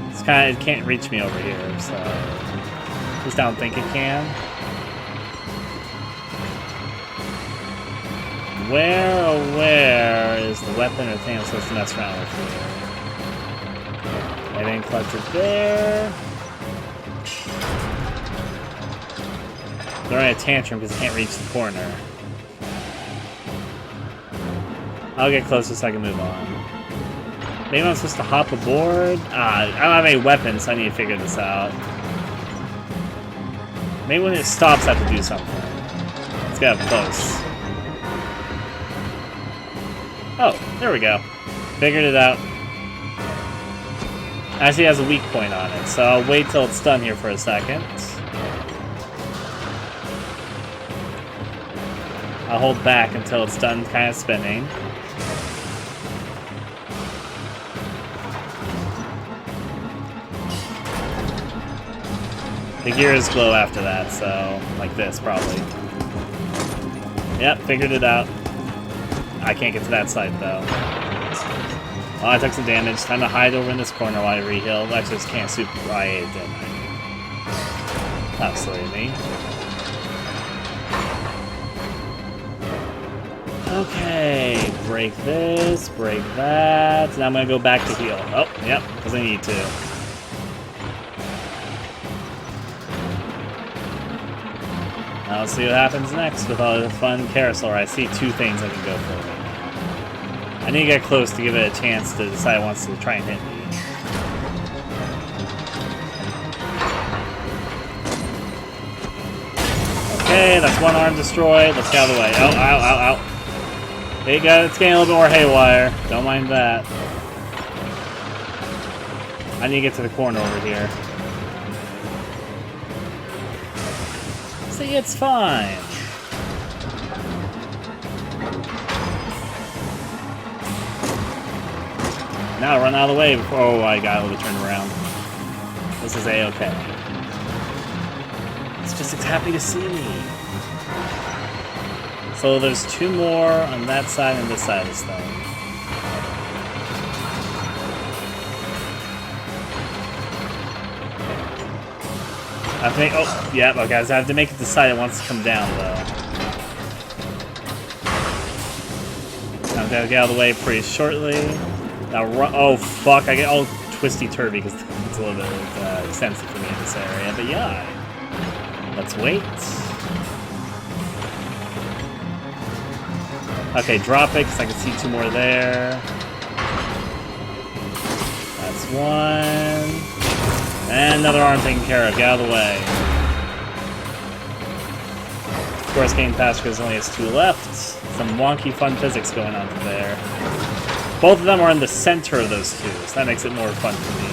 It's kind of, it can't reach me over here, so... At least I don't think it can. Where, oh where is the weapon or thing I'm supposed to mess around with here? Everything collected there. They're in a tantrum because I can't reach the corner. I'll get closer so I can move on. Maybe I'm supposed to hop aboard? I don't have any weapons, so I need to figure this out. Maybe when it stops I have to do something. Let's get up close. Oh, there we go. Figured it out. Actually, it has a weak point on it, so I'll wait till it's done here for a second. I'll hold back until it's done kind of spinning. The gears glow after that, so like this probably. Yep, figured it out. I can't get to that side though. Oh, I took some damage. Time to hide over in this corner while I re-heal. I just can't super I didn't I? That was silly of me. Okay, break this, break that. Now I'm gonna go back to heal. Oh, yep, because I need to. Now let's see what happens next with all the fun carousel. I see two things I can go for right now. I need to get close to give it a chance to decide it wants to try and hit me. Okay, that's one arm destroyed. Let's get out of the way. Oh, ow, ow, ow. There you go, it's getting a little bit more haywire. Don't mind that. I need to get to the corner over here. See, it's fine. Now run out of the way before... Oh, I got a little turned around. This is A-okay. It's just happy to see me. So there's two more on that side and this side of this thing. I have to make... Oh, yeah, okay, so I have to make it decide it wants to come down, though. I'm gonna get out of the way pretty shortly. Now run... Oh, fuck, I get all twisty-turvy because it's a little bit extensive for me in this area, but yeah. Let's wait. Okay, drop it, because I can see two more there. That's one. And another arm taken care of. Get out of the way. Of course, getting past because only has two left. Some wonky fun physics going on there. Both of them are in the center of those two, so that makes it more fun for me.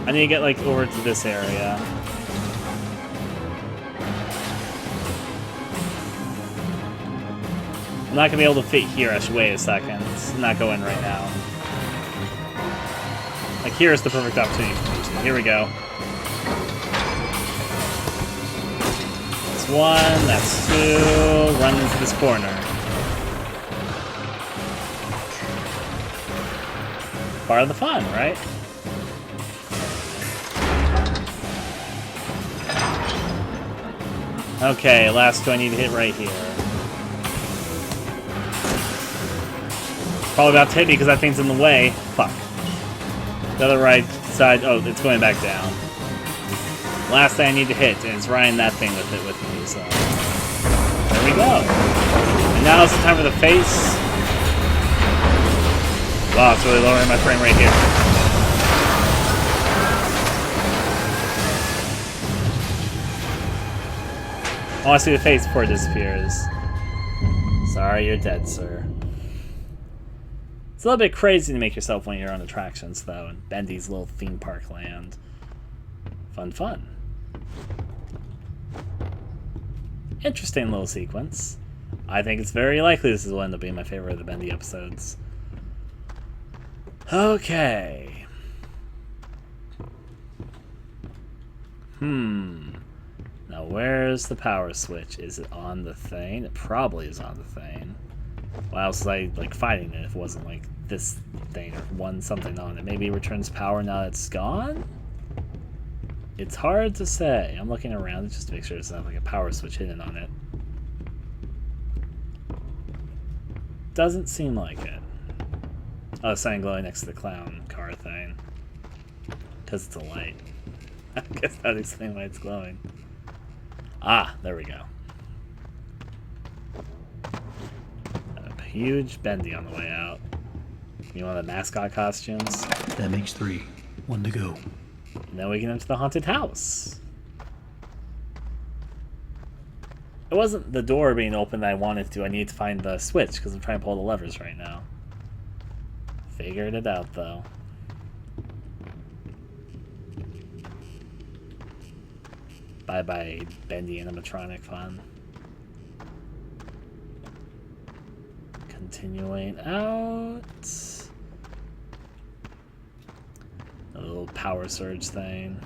I need to get, like, over to this area. I'm not gonna be able to fit here. I should wait a second. Let's not go in right now. Like, here's the perfect opportunity for me to. Here we go. That's one, that's two. Run into this corner. Part of the fun, right? Okay, last two I need to hit right here. Probably about to hit me because that thing's in the way. Fuck. The other right side. Oh, it's going back down. Last thing I need to hit, and it's riding that thing with it with me, so. There we go. And now it's the time for the face. Wow, it's really lowering my frame rate here. I want to see the face before it disappears. Sorry, you're dead, sir. It's a little bit crazy to make yourself one of your own attractions, though, in Bendy's little theme park land. Fun, fun. Interesting little sequence. I think it's very likely this will end up being my favorite of the Bendy episodes. Okay. Now, where's the power switch? Is it on the thing? It probably is on the thing. Why else was I, like, fighting it if it wasn't, like, this thing or something on it? Maybe it returns power now that it's gone? It's hard to say. I'm looking around just to make sure there's not, like, a power switch hidden on it. Doesn't seem like it. Oh, it's something glowing next to the clown car thing. Because it's a light. I guess that explains why it's glowing. Ah, there we go. A huge Bendy on the way out. You want the mascot costumes? That makes 3. 1 to go. And then we get into the haunted house. It wasn't the door being open that I wanted to. I need to find the switch because I'm trying to pull the levers right now. Figured it out, though. Bye-bye, Bendy animatronic fun. Continuing out. A little power surge thing.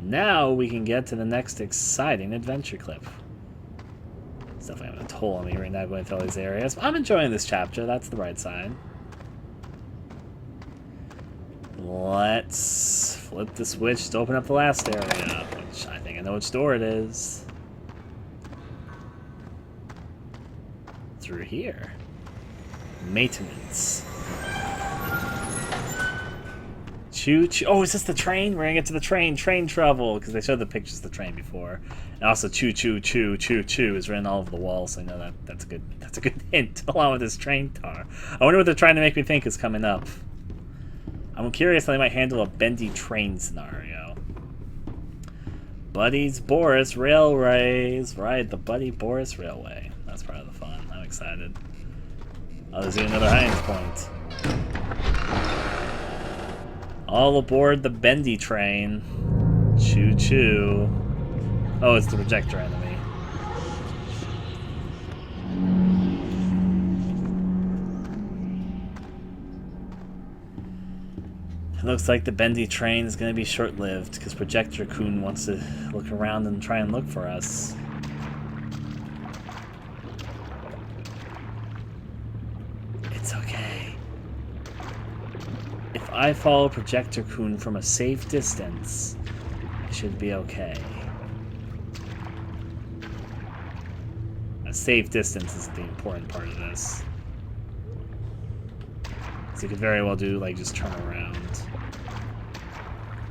Now we can get to the next exciting adventure clip. It's definitely having a toll on me right now going through all these areas. I'm enjoying this chapter, that's the right side. Let's flip the switch to open up the last area, which I think I know which door it is. Through here. Maintenance. Choo choo. Oh, is this the train? We're gonna get to the train. Train trouble, because they showed the pictures of the train before. And also, choo choo choo choo choo is written all over the wall, so I know that's a good hint along with this train car. I wonder what they're trying to make me think is coming up. I'm curious how they might handle a Bendy train scenario. Buddy's Boris Railways. Right, the Buddy Boris Railway. That's part of the fun. I'm excited. Oh, there's another hiding point. All aboard the Bendy train. Choo choo. Oh, it's the projector enemy. It looks like the Bendy train is going to be short-lived because Projector Kun wants to look around and try and look for us. It's okay. If I follow Projector Kun from a safe distance, it should be okay. A safe distance is the important part of this. So you could very well do, like, just turn around.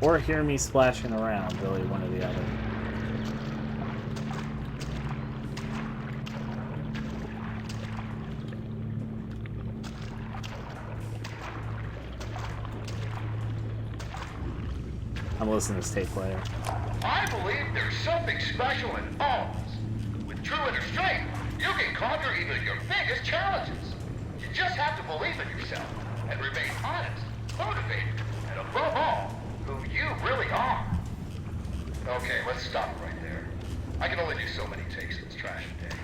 Or hear me splashing around, really, one or the other. I'm listening to this tape player. I believe there's something special in Oz. With true inner strength, you can conquer even your biggest challenges. You just have to believe in yourself and remain honest, motivated, and above all, who you really are. Okay, let's stop right there. I can only do so many takes of this trash a day.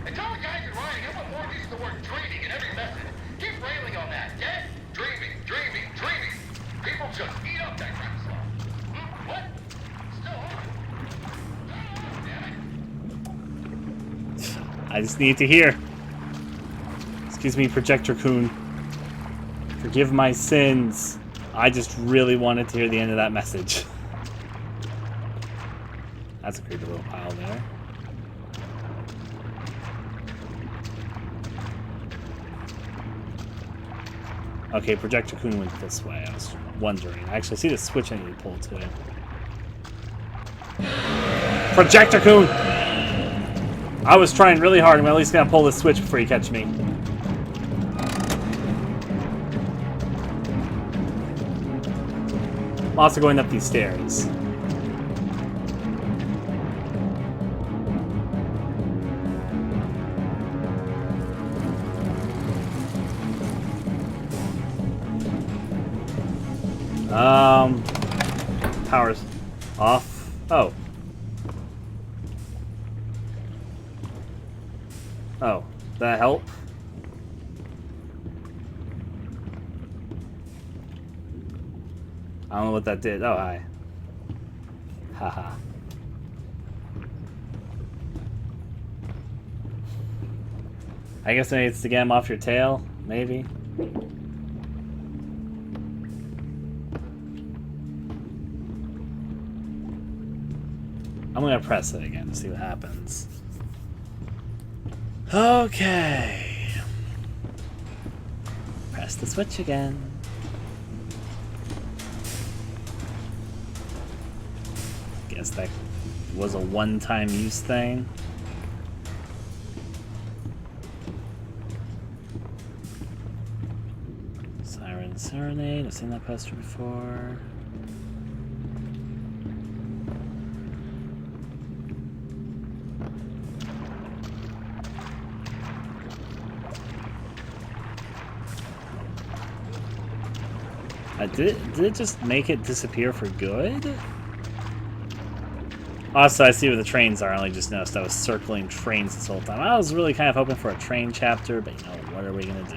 And tell the guys in writing how much more uses the word dreaming in every message. Keep railing on that, yeah? Dreaming, dreaming, dreaming. People just eat up that crap slot. What? Still on. Damn it. I just need to hear. Excuse me, Projector Coon. Forgive my sins. I just really wanted to hear the end of that message. That's a creepy little pile there. Okay, Projector Coon went this way. I was wondering. I actually see the switch I need to pull too. Projector Coon! I was trying really hard. I'm at least gonna pull this switch before you catch me. I'm also going up these stairs. Power's off. Oh. Oh, that help? I don't know what that did. Oh, hi. Haha. I guess maybe it's to get him off your tail, maybe. I'm gonna press it again to see what happens. Okay. Press the switch again. Guess that was a one-time use thing. Siren Serenade. I've seen that poster before. Did it just make it disappear for good? Also, I see where the trains are. I only just noticed I was circling trains this whole time. I was really kind of hoping for a train chapter, but you know, what are we gonna do?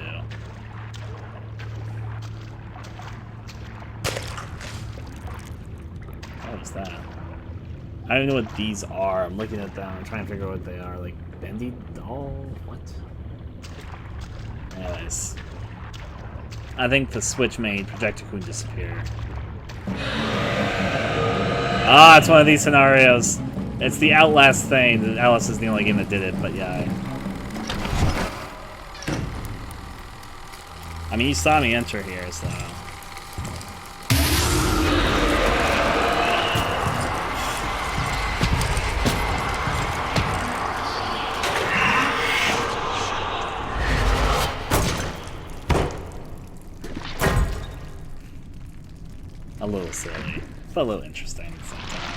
What was that? I don't know what these are. I'm looking at them. I'm trying to figure out what they are. Like, bendy doll? What? Anyways. I think the switch made Projector Coon disappear. Ah, it's one of these scenarios. It's the Outlast thing. Outlast is the only game that did it, but yeah. I mean, you saw me enter here, so... A little silly, but a little interesting at the same time.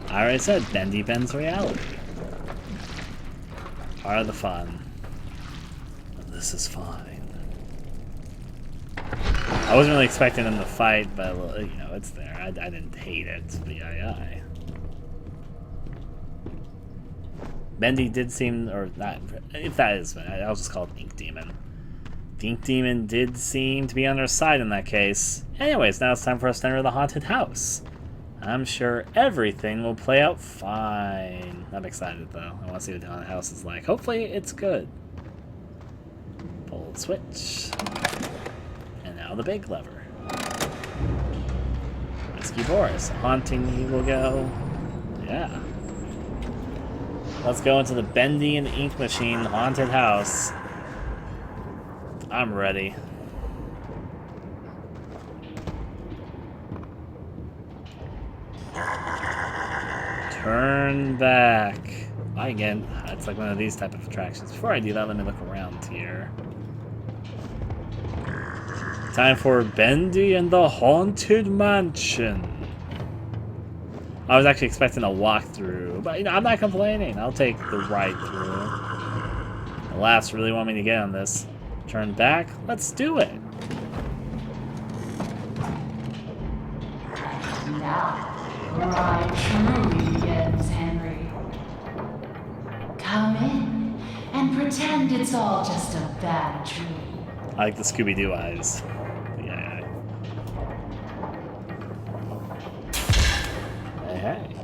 I already said, Bendy bends reality. Part of the fun. This is fine. I wasn't really expecting them to fight, but you know, it's there. I didn't hate it. But yeah. Bendy did seem, or not, if that is, I'll just call it Ink Demon. The Ink Demon did seem to be on our side in that case. Anyways, now it's time for us to enter the haunted house. I'm sure everything will play out fine. I'm excited though. I want to see what the haunted house is like. Hopefully it's good. Pull the switch. And now the big lever. Rescue Boris. Haunting he will go. Yeah. Let's go into the Bendy and Ink Machine haunted house. I'm ready. Turn back. Again, it's like one of these type of attractions. Before I do that, let me look around here. Time for Bendy and the Haunted Mansion. I was actually expecting a walkthrough, but you know, I'm not complaining. I'll take the ride through. The laughs really want me to get on this. Turn back. Let's do it. Now, the ride truly begins, Henry. Come in and pretend it's all just a bad dream. I like the Scooby-Doo eyes. Yeah. Hey.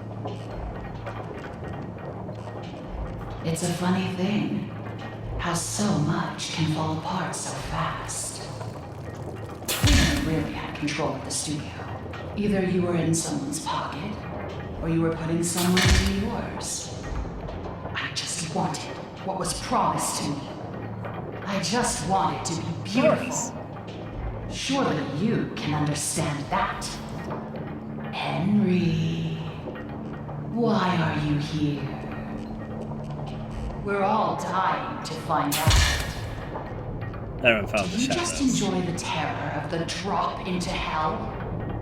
It's a funny thing, how so much can fall apart so fast. You never really had control of the studio. Either you were in someone's pocket, or you were putting someone into yours. I just wanted what was promised to me. I just wanted to be beautiful. Surely you can understand that. Henry, why are you here? We're all dying to find out. Everyone found the Do you shadows. just enjoy the terror of the drop into hell?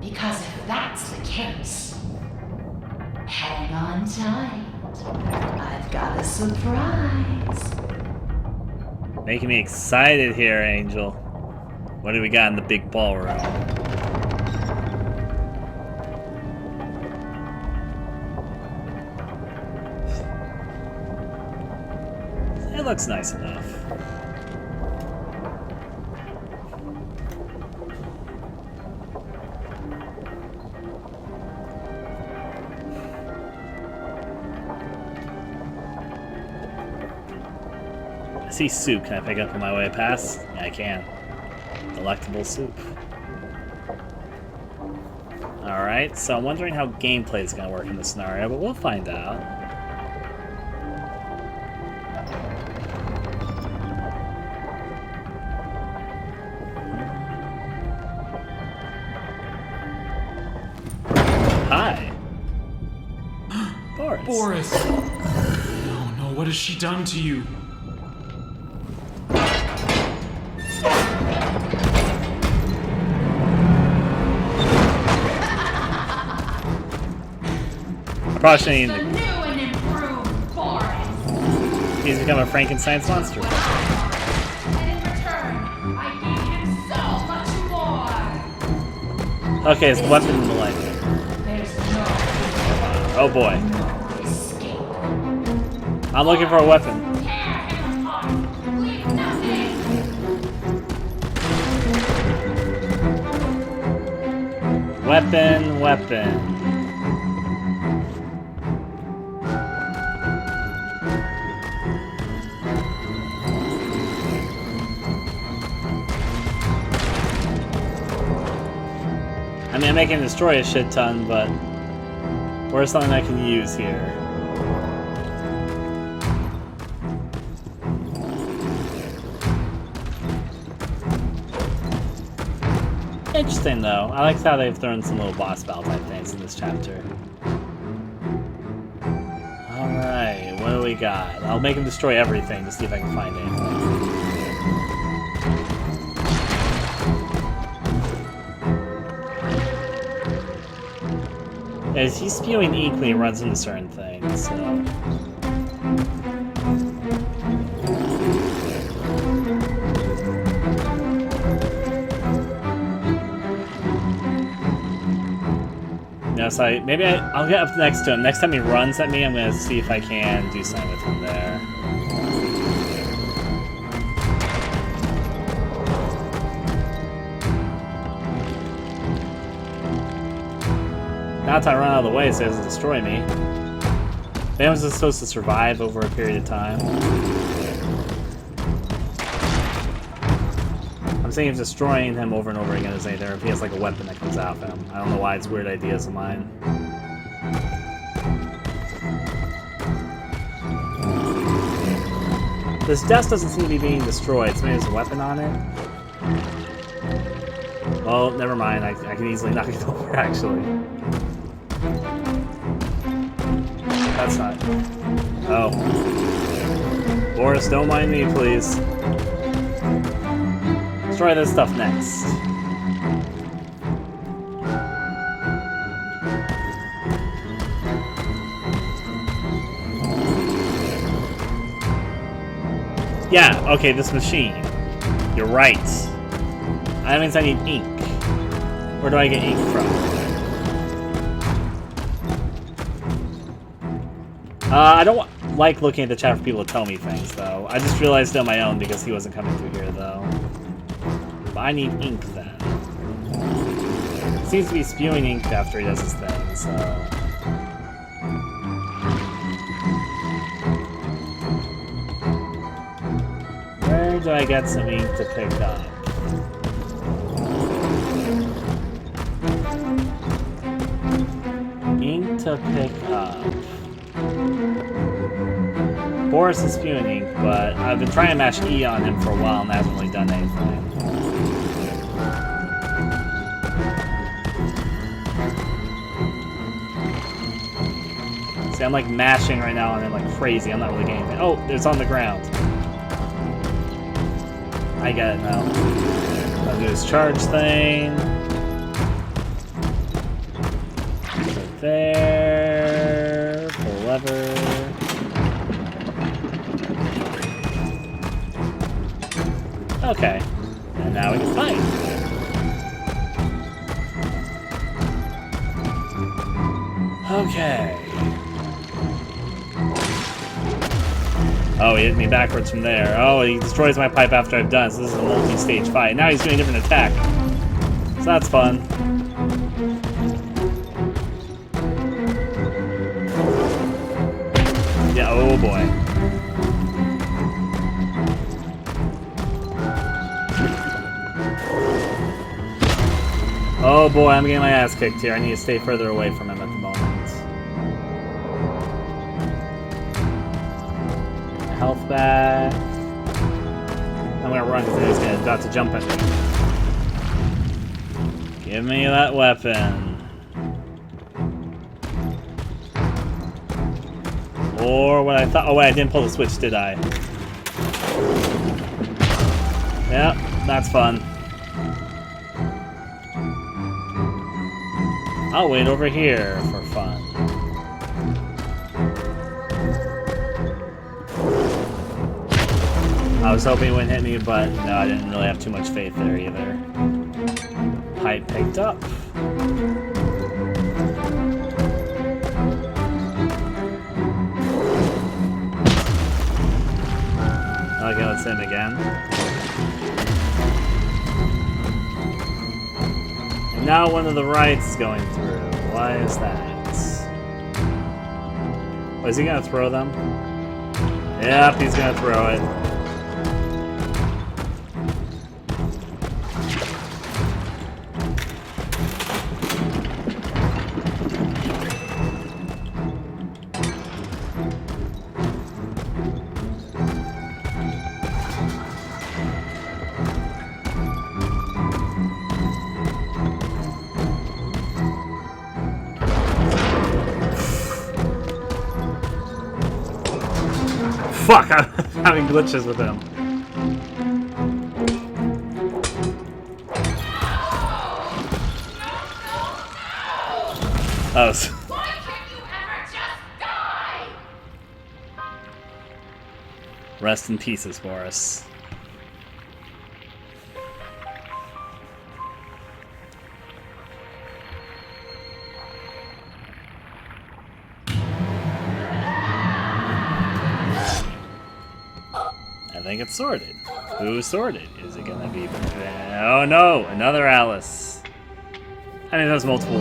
Because if that's the case, hang on tight. I've got a surprise. Making me excited here, Angel. What do we got in the big ballroom? It looks nice enough. I see soup. Can I pick up on my way past? Yeah, I can. Delectable soup. Alright, so I'm wondering how gameplay is going to work in this scenario, but we'll find out. Hi. Boris. Boris! Oh no, what has she done to you? Probably shouldn't The even- new and improved Boris. He's become a Frankenstein's monster. And in return, I gave him so much more. Okay, it's the weapon in the leg. There's no Oh boy. escape. I'm looking for a weapon. Tear him apart. Leave nothing. Weapon. I mean, I can destroy a shit ton, but where's something I can use here? Interesting, though. I like how they've thrown some little boss battle type things in this chapter. Alright, what do we got? I'll make him destroy everything to see if I can find anything. As he's spewing ink when he runs into certain things, so... No, so maybe I'll get up next to him. Next time he runs at me, I'm gonna see if I can do something with him there. Not to run out of the way so he doesn't destroy me. Maybe I'm just supposed to survive over a period of time. I'm thinking of destroying him over and over again as anything, or if he has like a weapon that comes out of him. I don't know why it's weird ideas of mine. This desk doesn't seem to be being destroyed, so maybe there's a weapon on it? Oh, never mind. I can easily knock it over, actually. That's not... Oh. Boris, don't mind me, please. Destroy this stuff next. Yeah, okay, this machine. You're right. That means I need ink. Where do I get ink from? I don't like looking at the chat for people to tell me things, though. I just realized on my own because he wasn't coming through here, though. But I need ink, then. He seems to be spewing ink after he does his thing, so... Where do I get some ink to pick up? Ink to pick up. Boris is spewing ink, but I've been trying to mash E on him for a while and that hasn't really done anything. See, I'm like mashing right now on him like crazy. I'm not really getting anything. Oh, it's on the ground. I get it now. I'll do this charge thing. Right there. Pull lever. Okay. And now we can fight. Okay. Oh, he hit me backwards from there. Oh, he destroys my pipe after I've done it, so this is a multi-stage fight. Now he's doing a different attack. So that's fun. Yeah, oh boy. Oh boy, I'm getting my ass kicked here. I need to stay further away from him at the moment. Health back. I'm gonna run because he's about to jump at me. Give me that weapon. Or what I thought. Oh wait, I didn't pull the switch, did I? Yep, that's fun. I'll wait over here for fun. I was hoping it wouldn't hit me, but no, I didn't really have too much faith there either. Pipe picked up. Okay, let's hit him again. And now one of the rights is going through. Why is that? Oh, is he gonna throw them? Yep, he's gonna throw it. Fuck, I'm having glitches with him. Oh. Why can't you ever just die? Rest in pieces, Boris. I think it's sorted. Who's sorted? Is it gonna be... Oh no! Another Alice. I mean, there's multiple...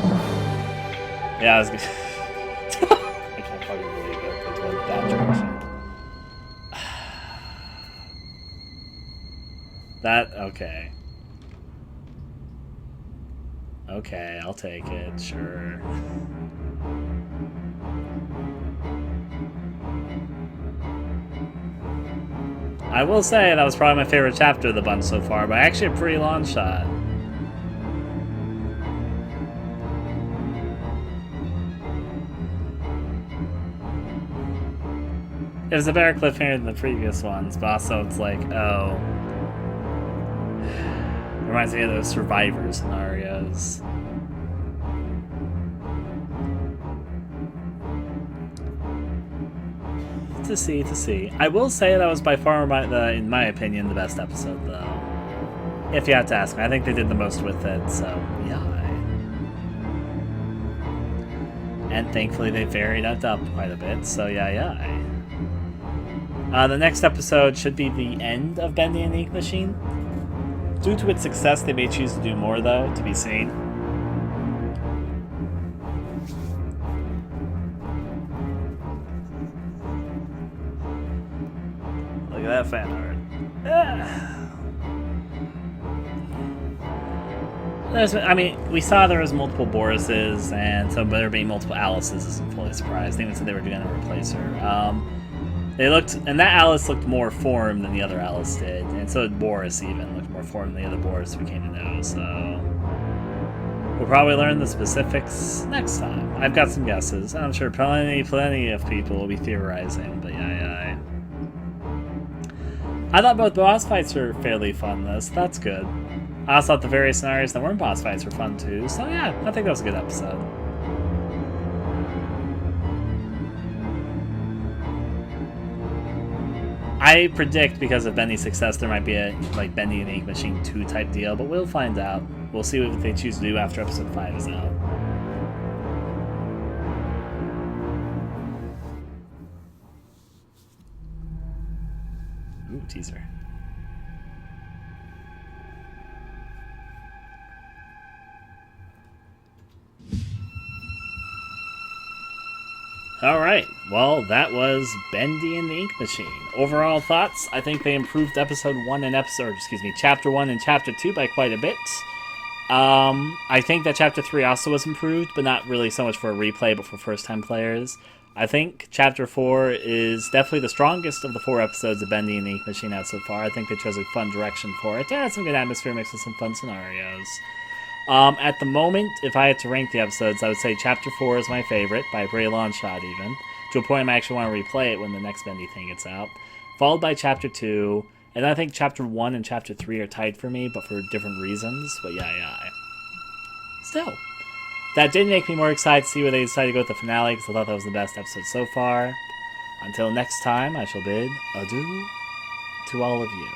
Yeah, I was gonna... I can't fucking believe it. It went that direction. That... Okay. Okay, I'll take it. Sure. I will say that was probably my favorite chapter of the bunch so far, but actually a pretty long shot. It was a better cliffhanger than the previous ones, but also it's like, oh. It reminds me of those Survivor scenarios. To see. I will say that was by far, in my opinion, the best episode, though. If you have to ask me. I think they did the most with it, so, yeah. And thankfully they varied it up quite a bit, so yeah. The next episode should be the end of Bendy and the Ink Machine. Due to its success, they may choose to do more, though, to be seen. Look at that fan art. We saw there was multiple Borises, and so there being multiple Alices isn't fully surprised. They even said they were going to replace her. And that Alice looked more formed than the other Alice did, and so did Boris even looked more formed than the other Boris we came to know. So we'll probably learn the specifics next time. I've got some guesses. I'm sure plenty of people will be theorizing, but yeah. I thought both boss fights were fairly fun, though, so that's good. I also thought the various scenarios that weren't boss fights were fun too, so yeah, I think that was a good episode. I predict because of Bendy's success there might be a Bendy and the Ink Machine 2 type deal, but we'll find out. We'll see what they choose to do after episode 5 is out. Ooh, teaser. Alright, well, that was Bendy and the Ink Machine. Overall thoughts, I think they improved Chapter 1 and Chapter 2 by quite a bit. I think that Chapter 3 also was improved, but not really so much for a replay, but for first-time players. I think Chapter 4 is definitely the strongest of the 4 episodes of Bendy and the Ink Machine out so far. I think they chose a fun direction for it. It had some good atmosphere mixed with some fun scenarios. At the moment, if I had to rank the episodes, I would say Chapter 4 is my favorite, by a pretty long shot even, to a point I actually want to replay it when the next Bendy thing gets out, followed by Chapter 2, and I think Chapter 1 and Chapter 3 are tied for me, but for different reasons, but yeah. Still, that did make me more excited to see where they decided to go with the finale, because I thought that was the best episode so far. Until next time, I shall bid adieu to all of you.